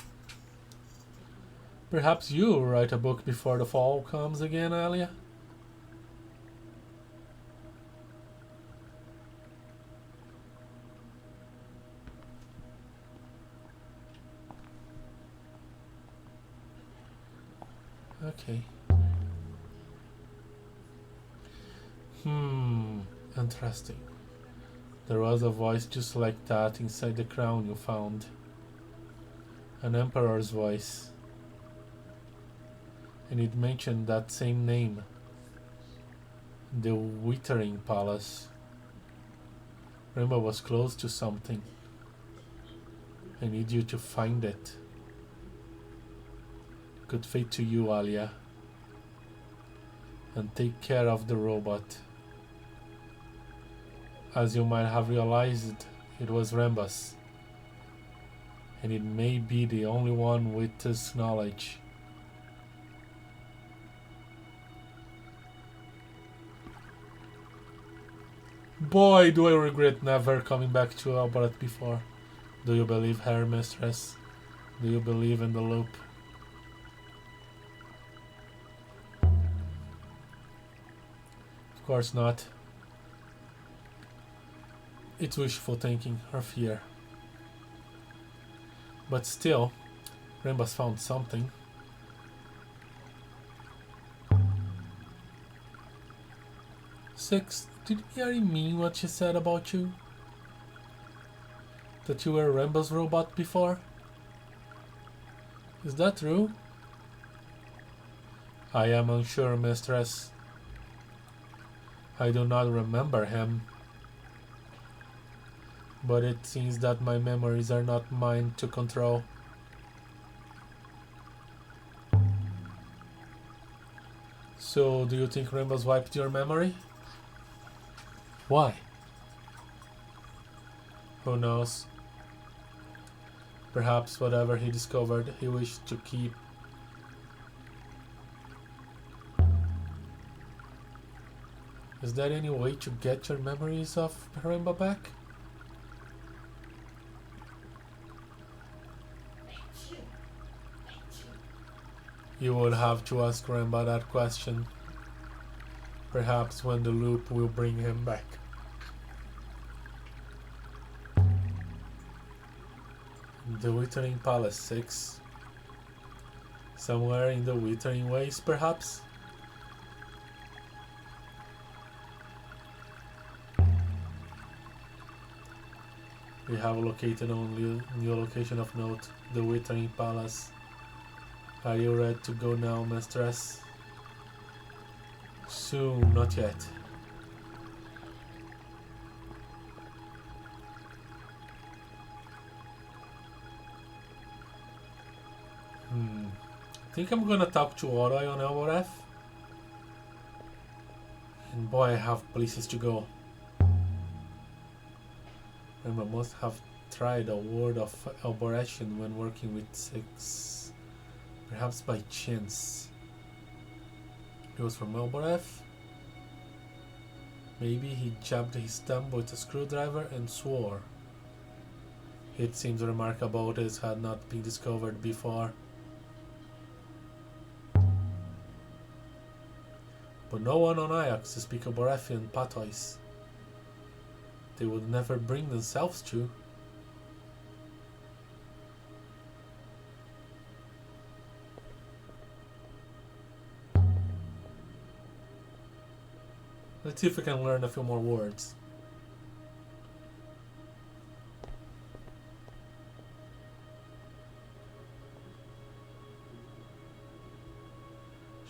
Perhaps you write a book before the fall comes again, Aliya? Okay. Interesting. There was a voice just like that inside the crown you found. An emperor's voice. And it mentioned that same name. The Withering Palace. Remember was close to something. I need you to find it. Good fate to you, Aliya. And take care of the robot. As you might have realized, it was Rembas. And it may be the only one with this knowledge. Boy, do I regret never coming back to Albarat before. Do you believe her, mistress? Do you believe in the loop? Of course not. It's wishful thinking or fear. But still, Rembas found something. Six, did Yari mean what she said about you? That you were Rembas' robot before? Is that true? I am unsure, mistress. I do not remember him. But it seems that my memories are not mine to control. So, do you think Rembas wiped your memory? Why? Who knows? Perhaps whatever he discovered, he wished to keep. Is there any way to get your memories of Remba back? You would have to ask Remba that question. Perhaps when the loop will bring him back. The Withering Palace 6. Somewhere in the Withering Ways, perhaps? We have located only new location of note, the Withering Palace. Are you ready to go now, mistress? Soon, not yet. I think I'm gonna talk to Oroy on LRF. And boy, I have places to go. And I must have tried a word of elaboration when working with 6. Perhaps by chance. It was from LRF. Maybe he jabbed his thumb with a screwdriver and swore. It seems remarkable this had not been discovered before. But no one on Iox speak Borefian patois. They would never bring themselves to. Let's see if we can learn a few more words.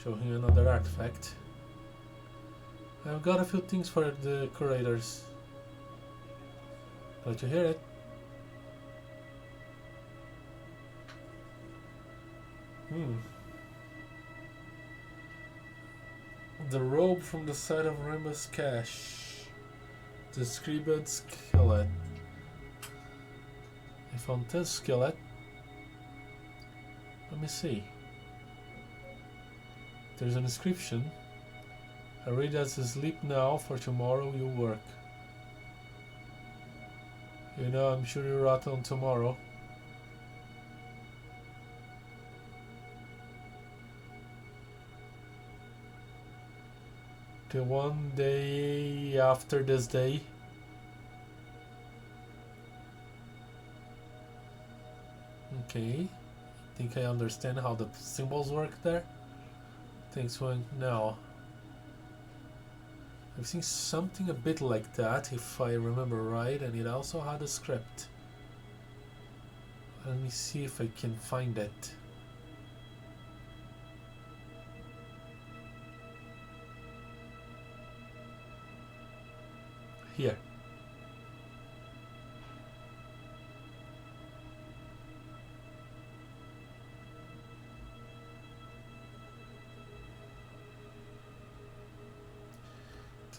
Showing another artifact. I've got a few things for the curators. Let you hear it. The robe from the side of Rainbow's cache. The scribed skillet. I found this skillet. Let me see. There's an inscription. I read as sleep now, for tomorrow you work. You know, I'm sure you're out on tomorrow. The one day after this day. Okay. I think I understand how the symbols work there. Things went now. I've seen something a bit like that, if I remember right, and it also had a script. Let me see if I can find it. Here.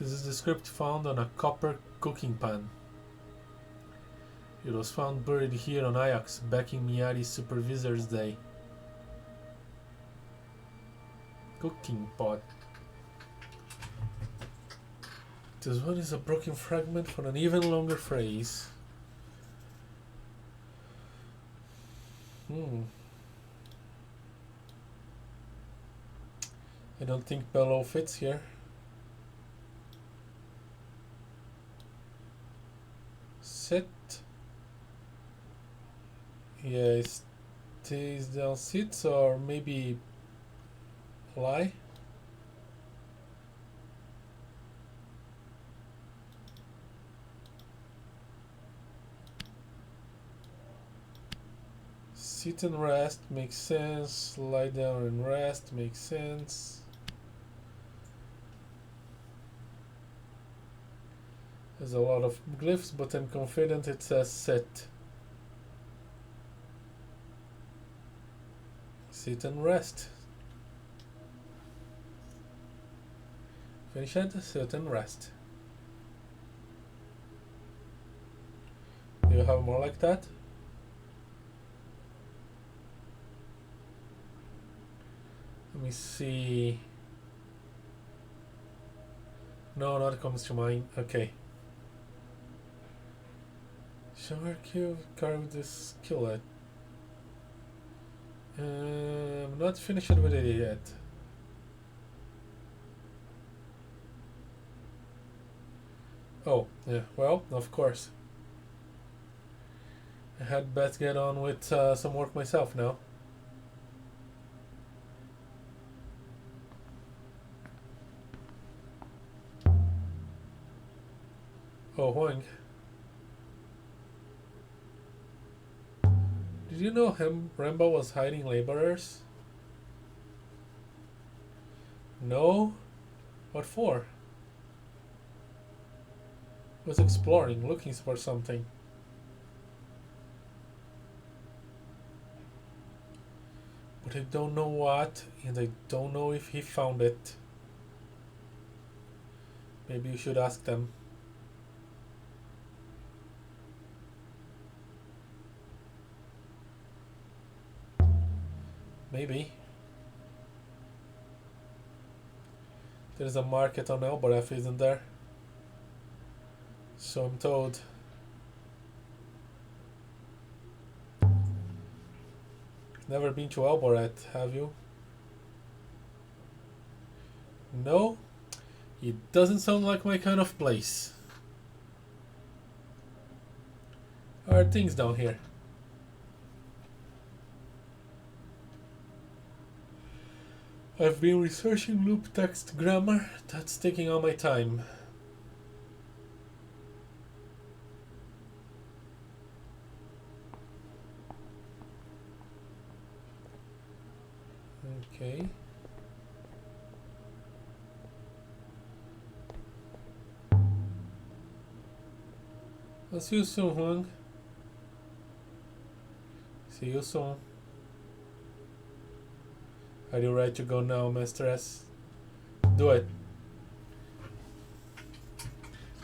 This is the script found on a copper cooking pan. It was found buried here on Iox back in Miyari's Supervisor's Day. Cooking pot. This one is a broken fragment for an even longer phrase. I don't think bellow fits here. Sit. Yeah, it stays down, sits, or maybe lie. Sit and rest makes sense. Lie down and rest makes sense. There's a lot of glyphs, but I'm confident it says sit. Sit and rest. Finish it, sit and rest. Do you have more like that? Let me see. No, not comes to mind. Okay. Shower cube carved this skillet. I'm not finished with it yet. Oh, yeah, well, of course. I had best get on with some work myself now. Oh, Huang. Did you know Rembo was hiding laborers? No? What for? He was exploring, looking for something. But I don't know what, and I don't know if he found it. Maybe you should ask them. Maybe. There's a market on Elboref, isn't there? So I'm told. Never been to Elboreth, have you? No? It doesn't sound like my kind of place. How are things down here? I've been researching loop text grammar. That's taking all my time. Okay. I'll see you soon, Huang. See you soon. Are you ready to go now, mistress? Do it.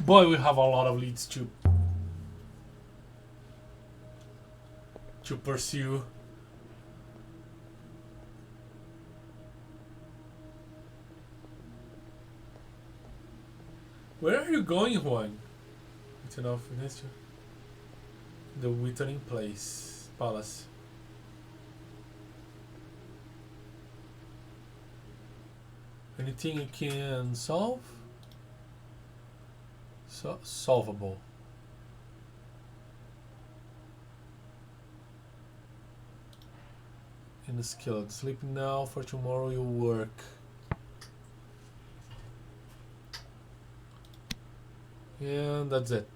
Boy, we have a lot of leads to pursue. Where are you going, Huang? It's enough in history. The Withering Palace. Anything you can solve? Solvable. In the skillet. Sleep now, for tomorrow you work. And that's it.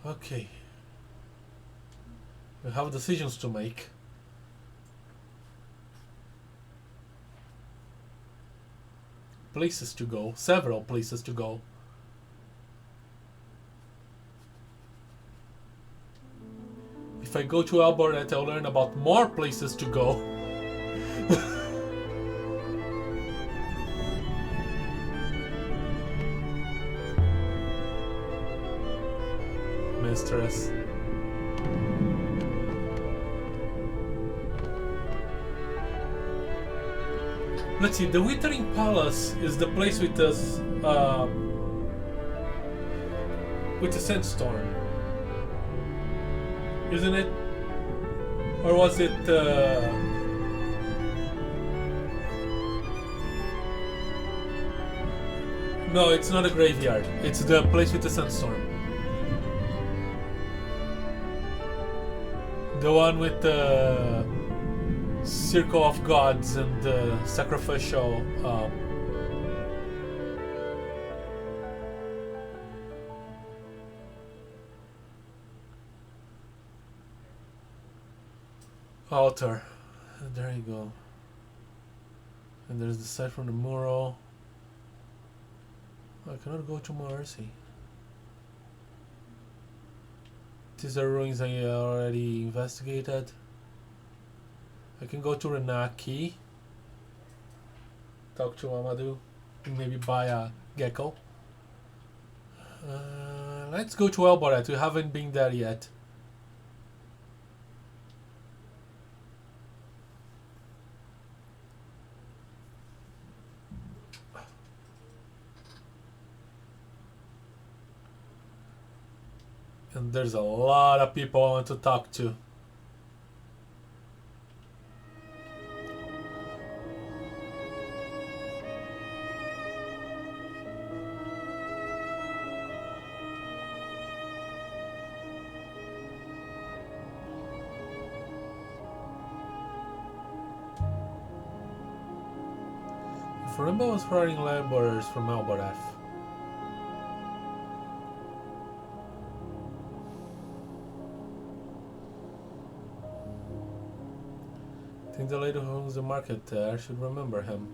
Okay. We have decisions to make. Places to go. Several places to go. If I go to Alboret, I'll learn about more places to go. Mistress. Let's see, the Withering Palace is the place with the sandstorm, isn't it? Or was it? No, it's not a graveyard. It's the place with the sandstorm. The one with the circle of gods and the sacrificial altar. And there you go. And there's the site from the mural. I cannot go to Marcy. These are ruins I already investigated. I can go to Renaki, talk to Amadou, and maybe buy a gecko. Let's go to Elboret. We haven't been there yet. And there's a lot of people I want to talk to. If Rimba was hiring laborers from Alboret, I think the lady who owns the market there should remember him.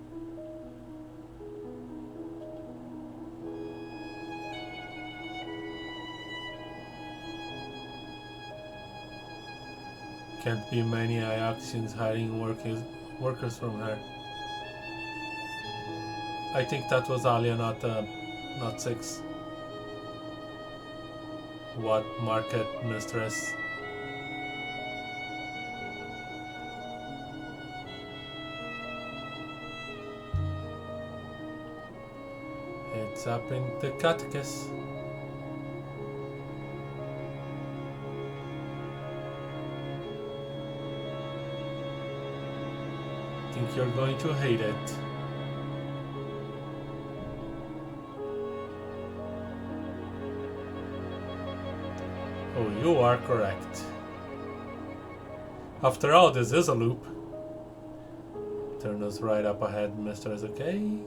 Can't be many Ioxians hiring workers from her. I think that was Aliya, not 6. What market, mistress? It's up in the catechus. Think you're going to hate it. Oh, you are correct. After all, this is a loop. Turn us right up ahead, mistress, okay?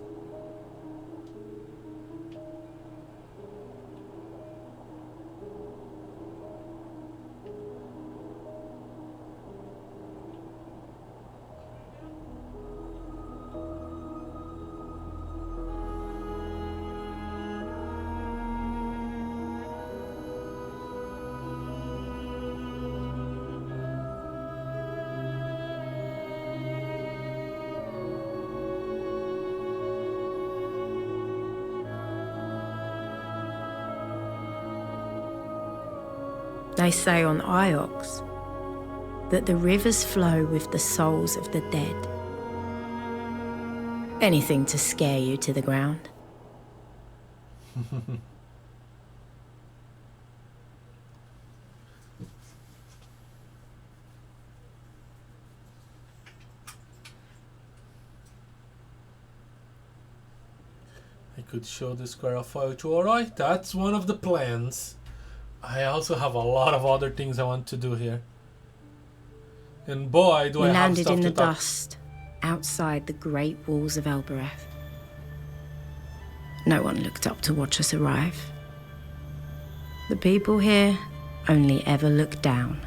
They say on Iox that the rivers flow with the souls of the dead. Anything to scare you to the ground. I could show the square of file too. Alright, that's one of the plans. I also have a lot of other things I want to do here. And boy, do I have We stuff landed in to the talk. dust outside the great walls of Elbereth. No one looked up to watch us arrive. The people here only ever look down.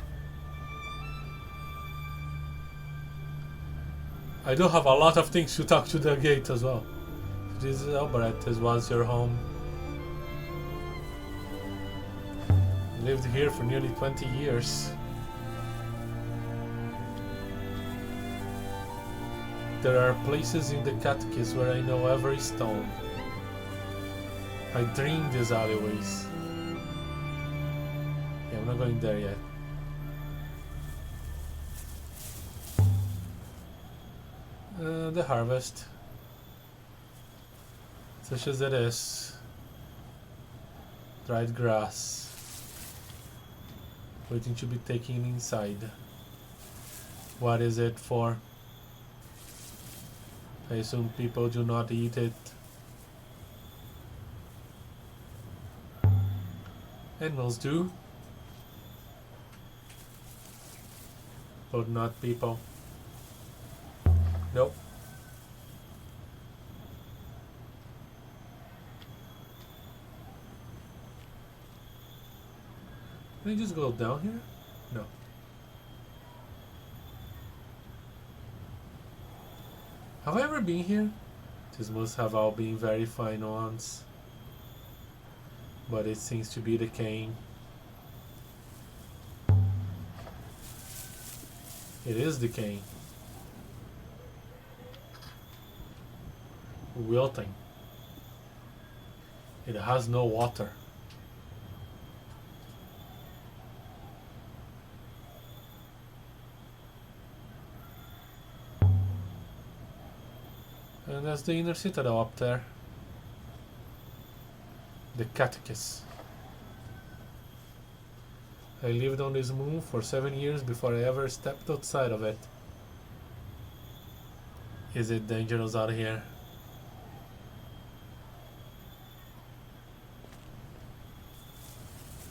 I do have a lot of things to talk to the gate as well. This is Elbereth. This was your home. Lived here for nearly 20 years. There are places in the catechism where I know every stone. I dream these alleyways. Yeah, I'm not going there yet. The harvest. Such as it is. Dried grass. Waiting to be taken inside. What is it for? I assume people do not eat it. Animals do. But not people. Nope. Can I just go down here? No. Have I ever been here? This must have all been very fine once. But it seems to be decaying. It is decaying. Wilting. It has no water. And that's the inner citadel up there. The catechism. I lived on this moon for 7 years before I ever stepped outside of it. Is it dangerous out here?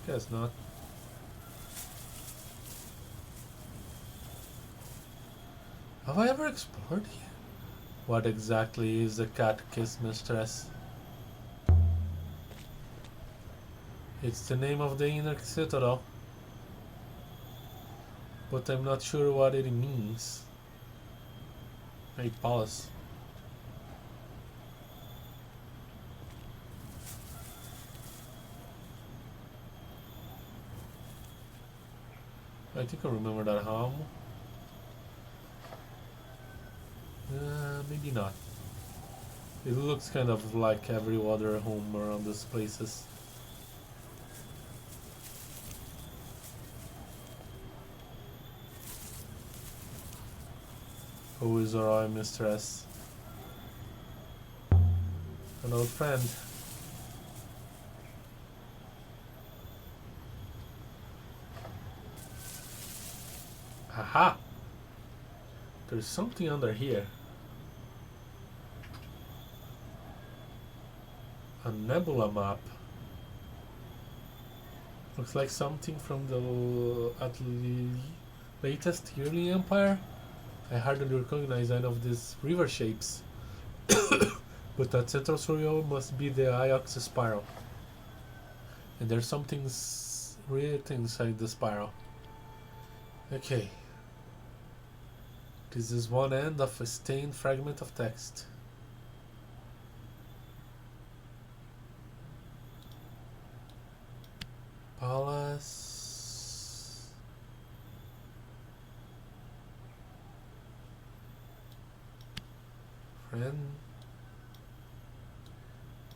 Guess not. Have I ever explored here? What exactly is the catechism, mistress? It's the name of the inner citadel, but I'm not sure what it means. Hey, palace. I think I remember that home. Maybe not. It looks kind of like every other home around these places. Who is our royal mistress? An old friend. Aha! There's something under here. A Nebula map. Looks like something from the latest yearly empire. I hardly recognize any of these river shapes. But that central surreal must be the Iox spiral. And there's something written inside the spiral. Okay. This is one end of a stained fragment of text. Palace. Friend.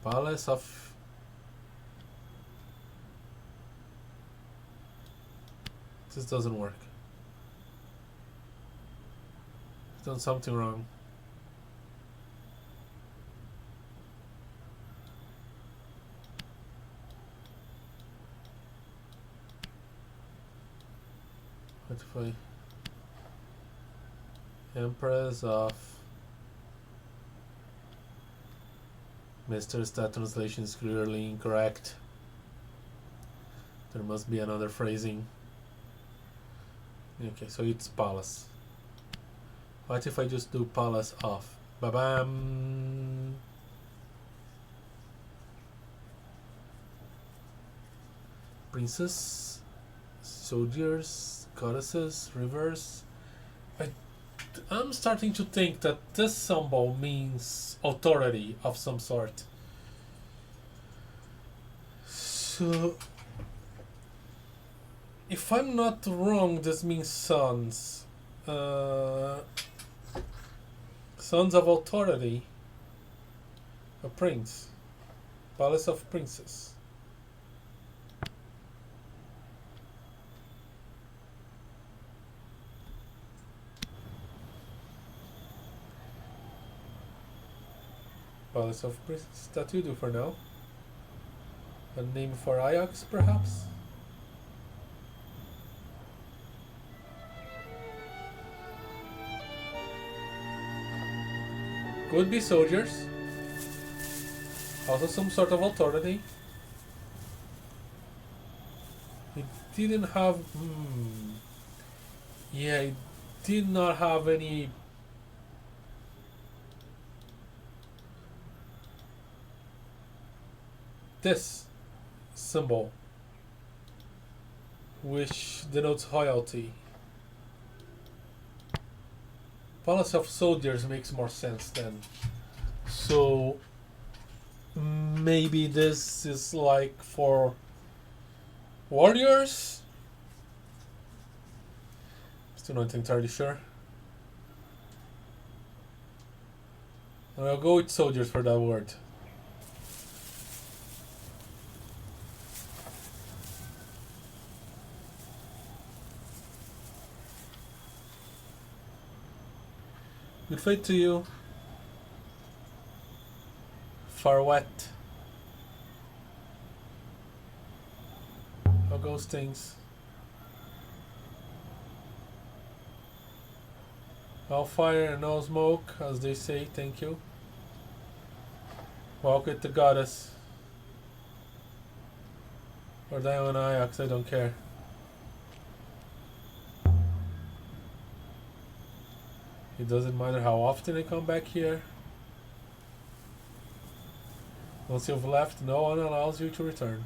Palace of This doesn't work. I've done something wrong. What if I... Empress of... Mr. That translation is clearly incorrect. There must be another phrasing. Okay, so it's palace. What if I just do palace of? Ba-bam! Princess, soldiers, goddesses, rivers. I'm starting to think that this symbol means authority of some sort. So, if I'm not wrong, this means sons. Sons of authority. A prince. Palace of princess. Palace of princess. That you do for now. A name for Iox, perhaps? Could be soldiers. Also some sort of authority. It didn't have... Yeah, it did not have any... This symbol, which denotes loyalty. Palace of soldiers makes more sense then. So maybe this is like for warriors? Still not entirely sure. I'll go with soldiers for that word. Good fate to you. Far wet. How goes things? All fire and no smoke, as they say, thank you. Walk with the goddess. Or die on Iox, I don't care. It doesn't matter how often I come back here. Once you've left, no one allows you to return.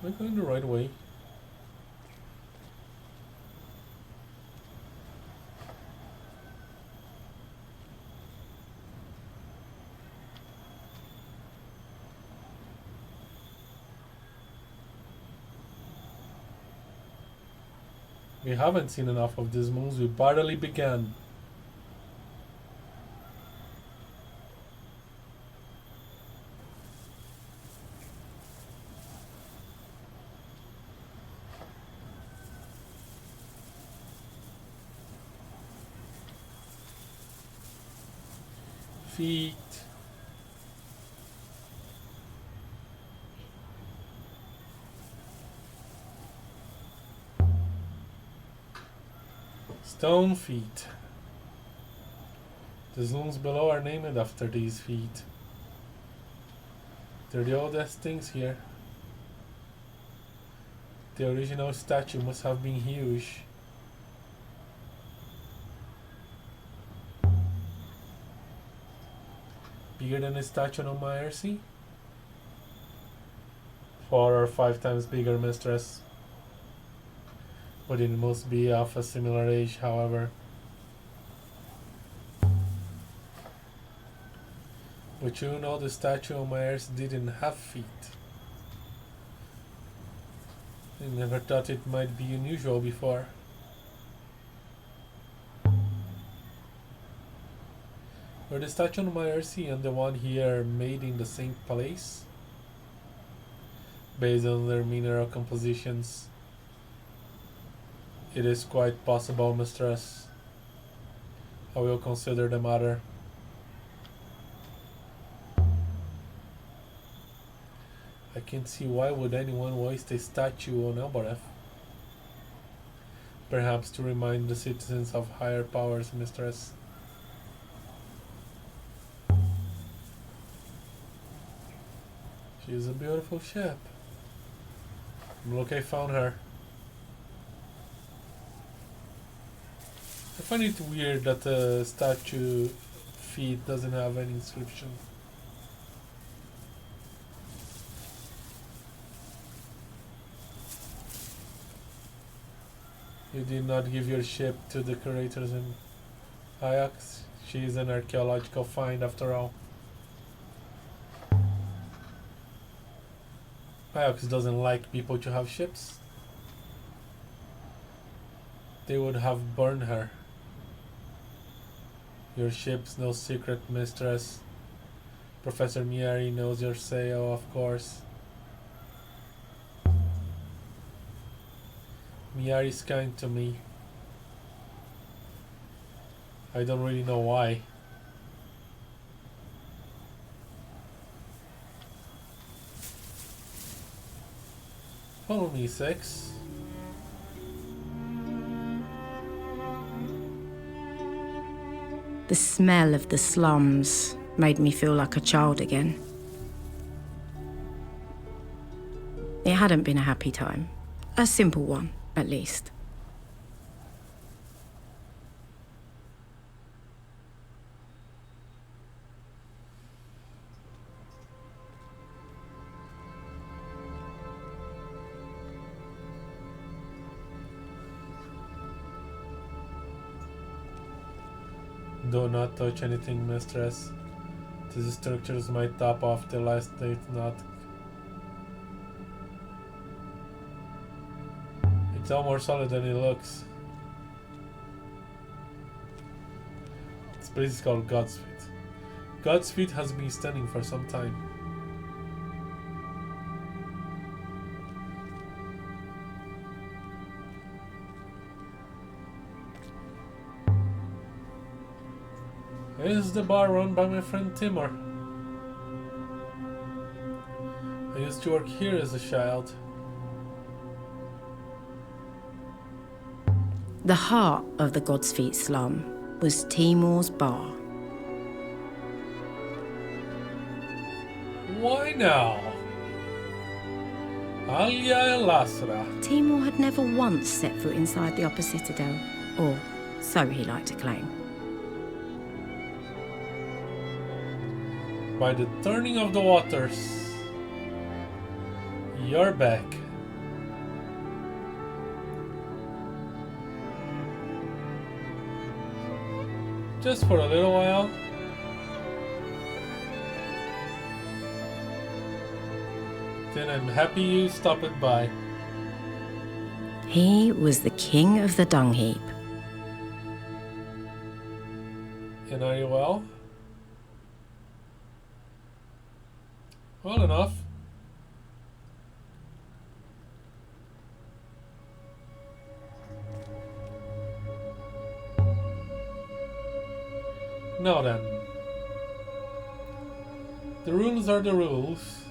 Am I going the right way? We haven't seen enough of these moons. We barely began. Feet. Stone feet. The zones below are named after these feet. They're the oldest things here. The original statue must have been huge. Bigger than a statue on my IRC? 4 or 5 times bigger, mistress. But it must be of a similar age, however. But you know the statue on my earth didn't have feet. I never thought it might be unusual before. Were the statue on my earth and the one here made in the same place? Based on their mineral compositions, it is quite possible, mistress. I will consider the matter. I can't see why would anyone waste a statue on Elboreth. Perhaps to remind the citizens of higher powers, mistress. She is a beautiful ship. Look, I found her. I find it weird that the statue feet doesn't have any inscription. You did not give your ship to the curators in Iox. She is an archaeological find after all. Iox doesn't like people to have ships. They would have burned her. Your ship's no secret, mistress. Professor Mieri knows your sail, of course. Mieri's kind to me. I don't really know why. Follow me, Six. The smell of the slums made me feel like a child again. It hadn't been a happy time. A simple one, at least. Do not touch anything, mistress. These structures might top off the last date not. It's all more solid than it looks. This place is called God's Feet. God's Feet has been standing for some time. This is the bar run by my friend Timur. I used to work here as a child. The heart of the God's Feet slum was Timur's bar. Why now? Aliya Elasra. Timur had never once set foot inside the Upper Citadel, or so he liked to claim. By the turning of the waters, you're back. Just for a little while. Then I'm happy you stopped by. He was the king of the dung heap. And are you well? Well enough. Now then. The rules are the rules.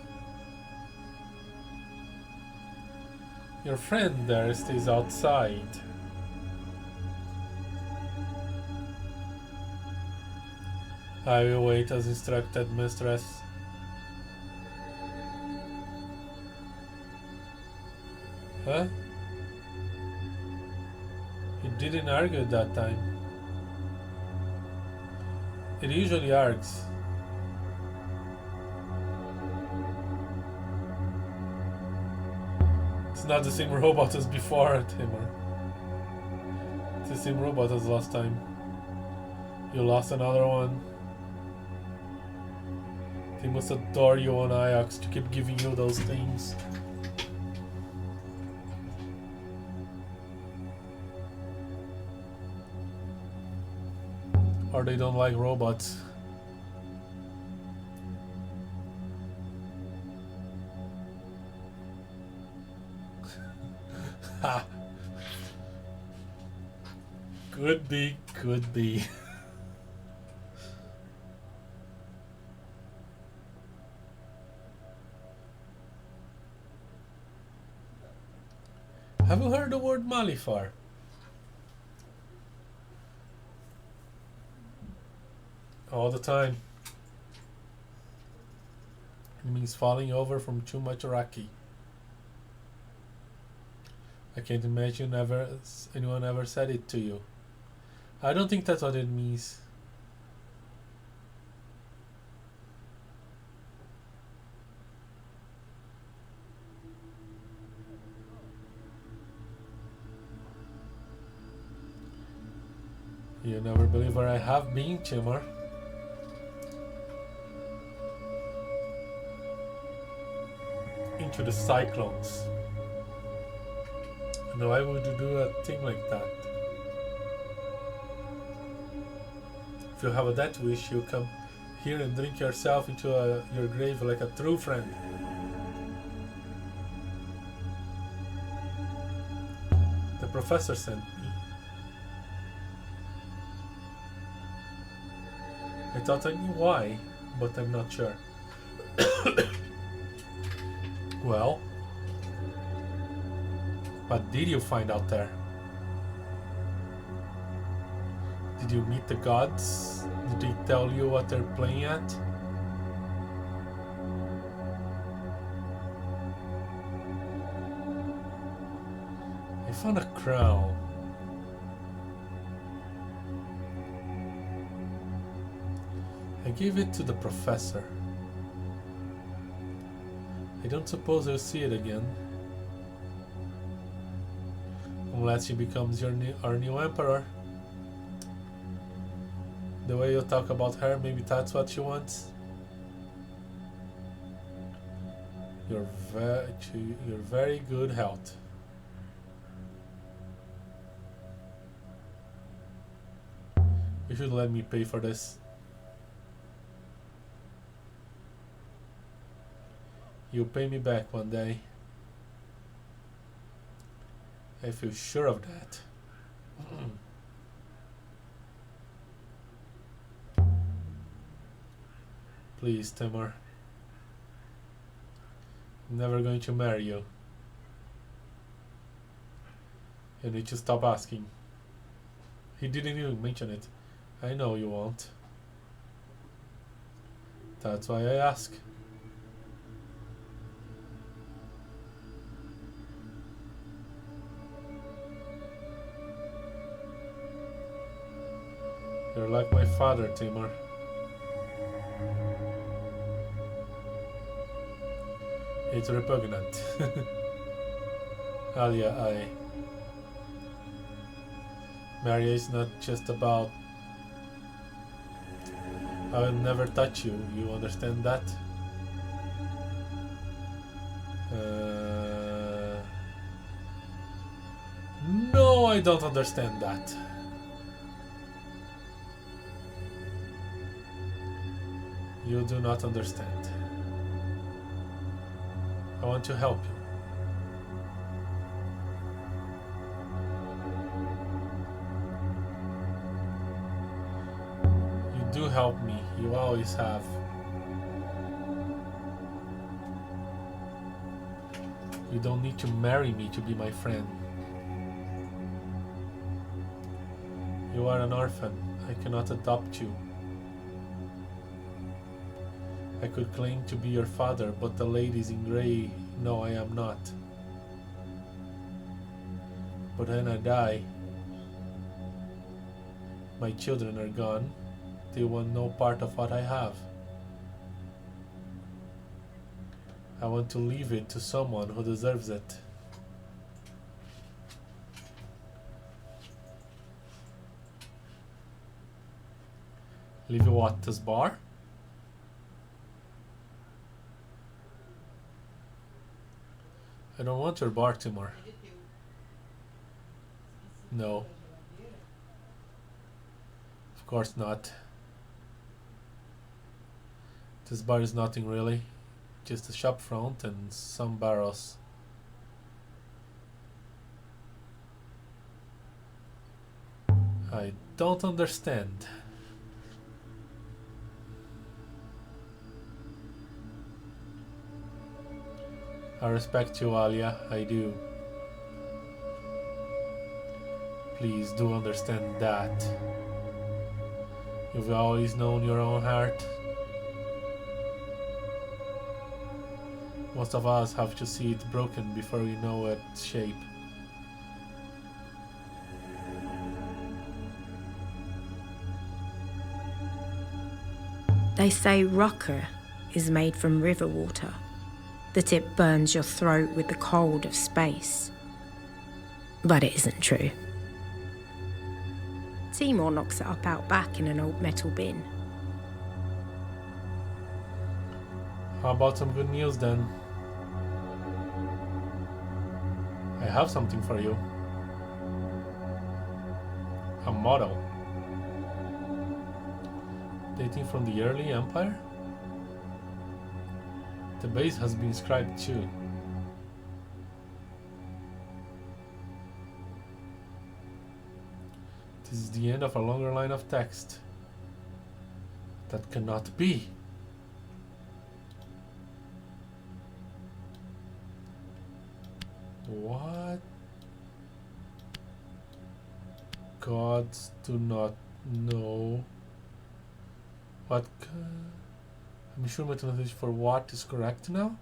Your friend there stays outside. I will wait as instructed, mistress. Huh? You didn't argue that time. It usually argues. It's not the same robot as before, Timur. It's the same robot as last time. You lost another one. They must adore you on Iox to keep giving you those things. Or they don't like robots. Ha! Could be, could be. Have you heard the word Malifar? All the time. It means falling over from too much Iraqi. I can't imagine anyone ever said it to you. I don't think that's what it means. You never believe where I have been, Timur. Into the cyclones. And why would you do a thing like that? If you have a death wish, you come here and drink yourself into your grave like a true friend. The professor sent me. I thought I knew why, but I'm not sure. Well, what did you find out there? Did you meet the gods? Did they tell you what they're playing at? I found a crown. I gave it to the professor. I don't suppose you'll see it again. Unless she becomes our new emperor. The way you talk about her, maybe that's what she wants. You're very good health. You should let me pay for this. You'll pay me back one day. I feel sure of that. Please, Timur. I'm never going to marry you. You need to stop asking. He didn't even mention it. I know you won't. That's why I ask. You're like my father, Timur. It's repugnant. Aliya, marriage is not just about I will never touch you. You understand that? No, I don't understand that. You do not understand. I want to help you. You do help me. You always have. You don't need to marry me to be my friend. You are an orphan. I cannot adopt you. I could claim to be your father, but the ladies in grey know I am not. But when I die, my children are gone. They want no part of what I have. I want to leave it to someone who deserves it. Leave you what, this bar? I don't want your Baltimore. No. Of course not. This bar is nothing really. Just a shop front and some barrels. I don't understand. I respect you, Aliya, I do. Please do understand that. You've always known your own heart. Most of us have to see it broken before we know its shape. They say rocker is made from river water, that it burns your throat with the cold of space. But it isn't true. Seymour knocks it up out back in an old metal bin. How about some good news then? I have something for you. A model. Dating from the early empire? The base has been scribed too. This is the end of a longer line of text. That cannot be. What? Gods do not know. What? I'm sure my translation for what is correct now.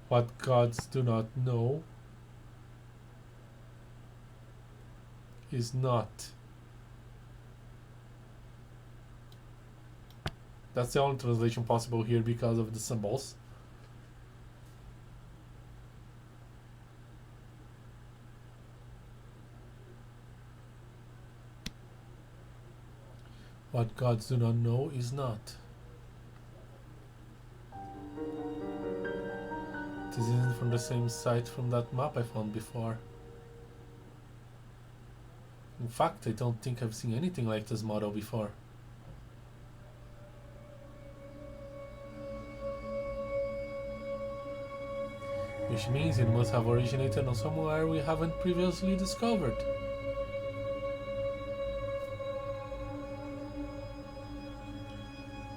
What gods do not know is not. That's the only translation possible here because of the symbols. What gods do not know is not. This isn't from the same site from that map I found before. In fact, I don't think I've seen anything like this model before. Which means it must have originated on somewhere we haven't previously discovered.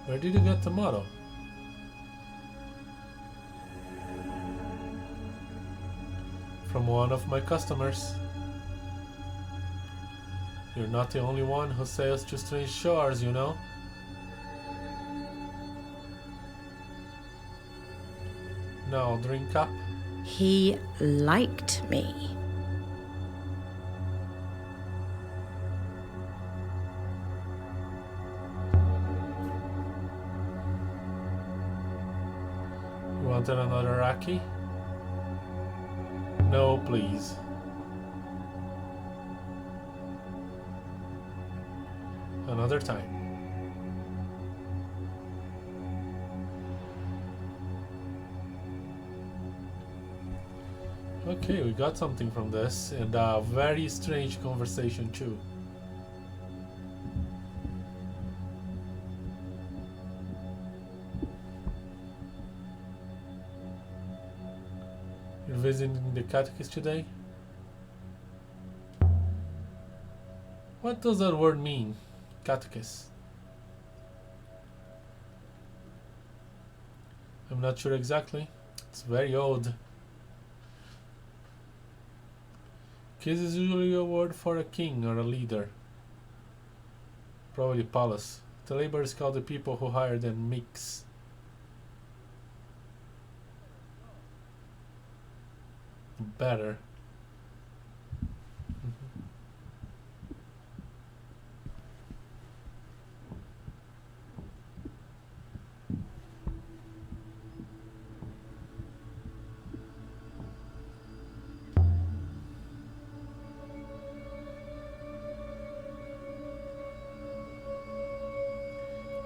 Where did you get the model? From one of my customers. You're not the only one who sails to strange shores, you know. Now drink up. He liked me. You wanted another Raki? No, please. Another time. Okay, we got something from this, and a very strange conversation too. You're visiting the catechist today? What does that word mean? Catechist. I'm not sure exactly. It's very old. Kis is usually a word for a king or a leader. Probably palace. The laborers call the people who hire them mix. Better.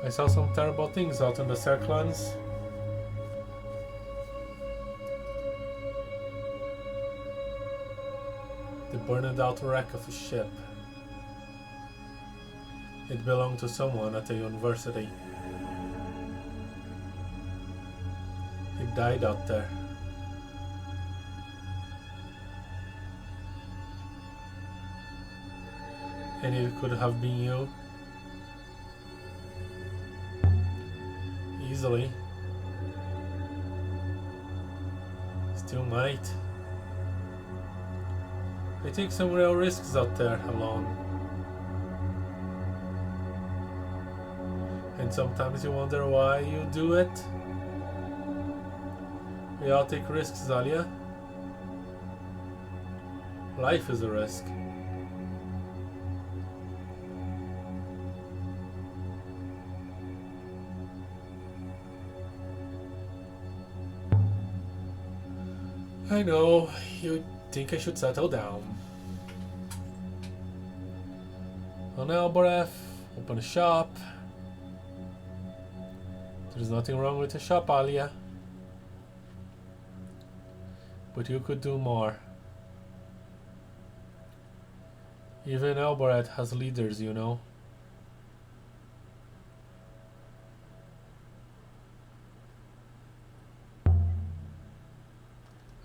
I saw some terrible things out in the Circlans. burned out wreck of a ship. It belonged to someone at the university. It died out there. And it could have been you. Easily. Still might. I take some real risks out there alone. And sometimes you wonder why you do it. We all take risks, Aliya. Life is a risk. I know, you think I should settle down. On Alboreth, open a shop. There's nothing wrong with a shop, Aliya. But you could do more. Even Alboreth has leaders, you know.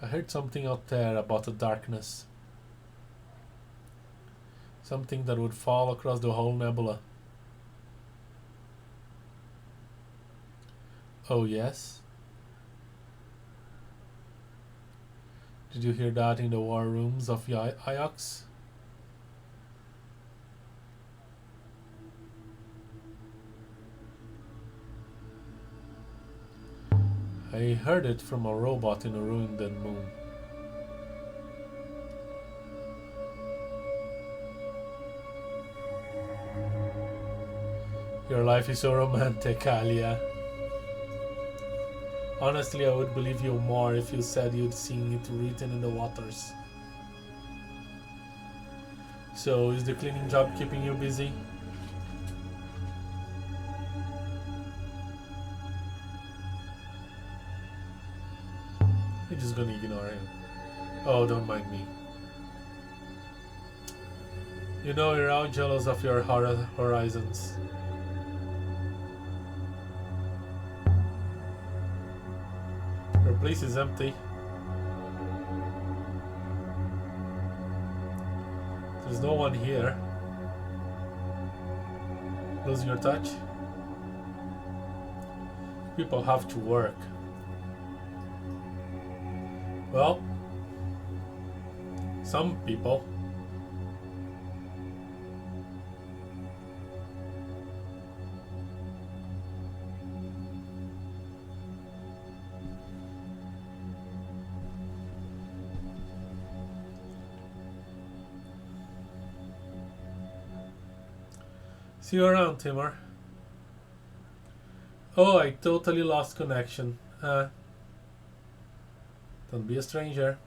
I heard something out there about the darkness. Something that would fall across the whole Nebula. Oh yes? Did you hear that in the war rooms of Iox? I heard it from a robot in a ruined moon. Your life is so romantic, Aliya. Honestly, I would believe you more if you said you'd seen it written in the waters. So, is the cleaning job keeping you busy? I'm just gonna ignore him. Oh, don't mind me. You know, you're all jealous of your horizons. Your place is empty. There's no one here. Losing your touch? People have to work. Well, some people. See you around, Timur. Oh, I totally lost connection. Don't be a stranger.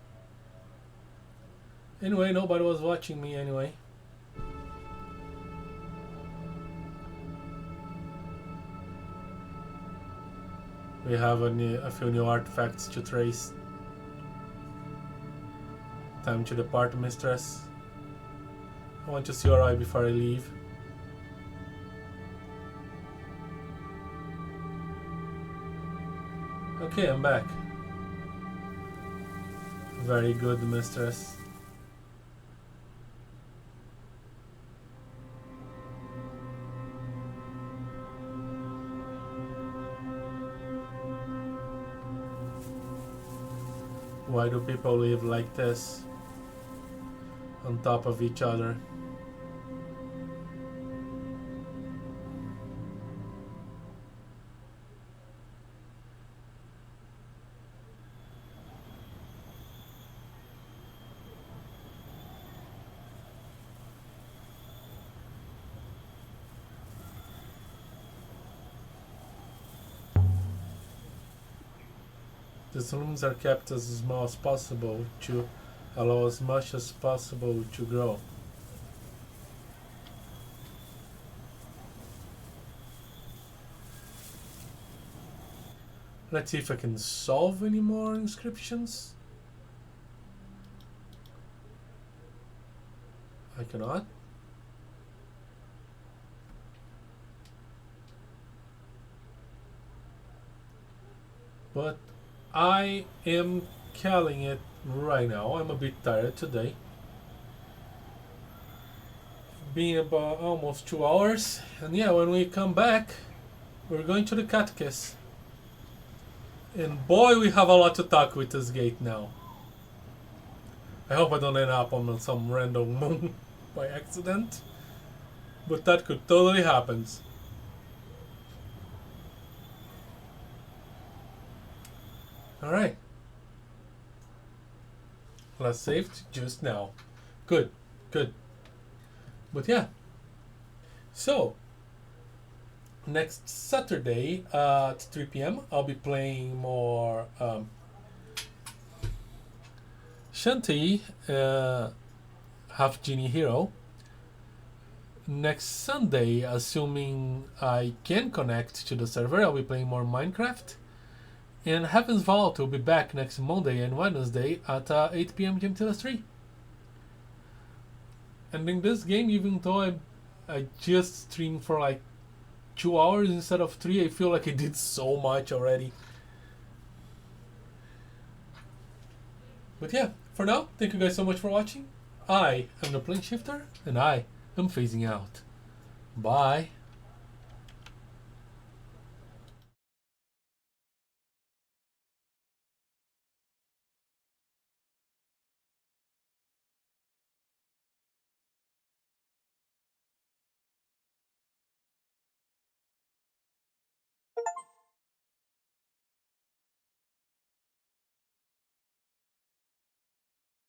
Anyway, nobody was watching me anyway. We have a few new artifacts to trace. Time to depart, mistress. I want to see your eye before I leave. Okay, I'm back. Very good, mistress. Why do people live like this? On top of each other? The rooms are kept as small as possible to allow as much as possible to grow. Let's see if I can solve any more inscriptions. I cannot. But I am calling it right now. I'm a bit tired today. Been about almost 2 hours. And yeah, when we come back, we're going to the catechist. And boy, we have a lot to talk with this gate now. I hope I don't end up on some random moon by accident. But that could totally happen. Alright. Last saved just now. Good, good. But yeah. So, next Saturday at 3 p.m. I'll be playing more Shantae, Half Genie Hero. Next Sunday, assuming I can connect to the server, I'll be playing more Minecraft. And Heaven's Vault will be back next Monday and Wednesday at 8 p.m. GMT+3. And in this game, even though I just streamed for like 2 hours instead of 3, I feel like I did so much already. But yeah, for now, thank you guys so much for watching. I am the Plane Shifter, and I am phasing out. Bye.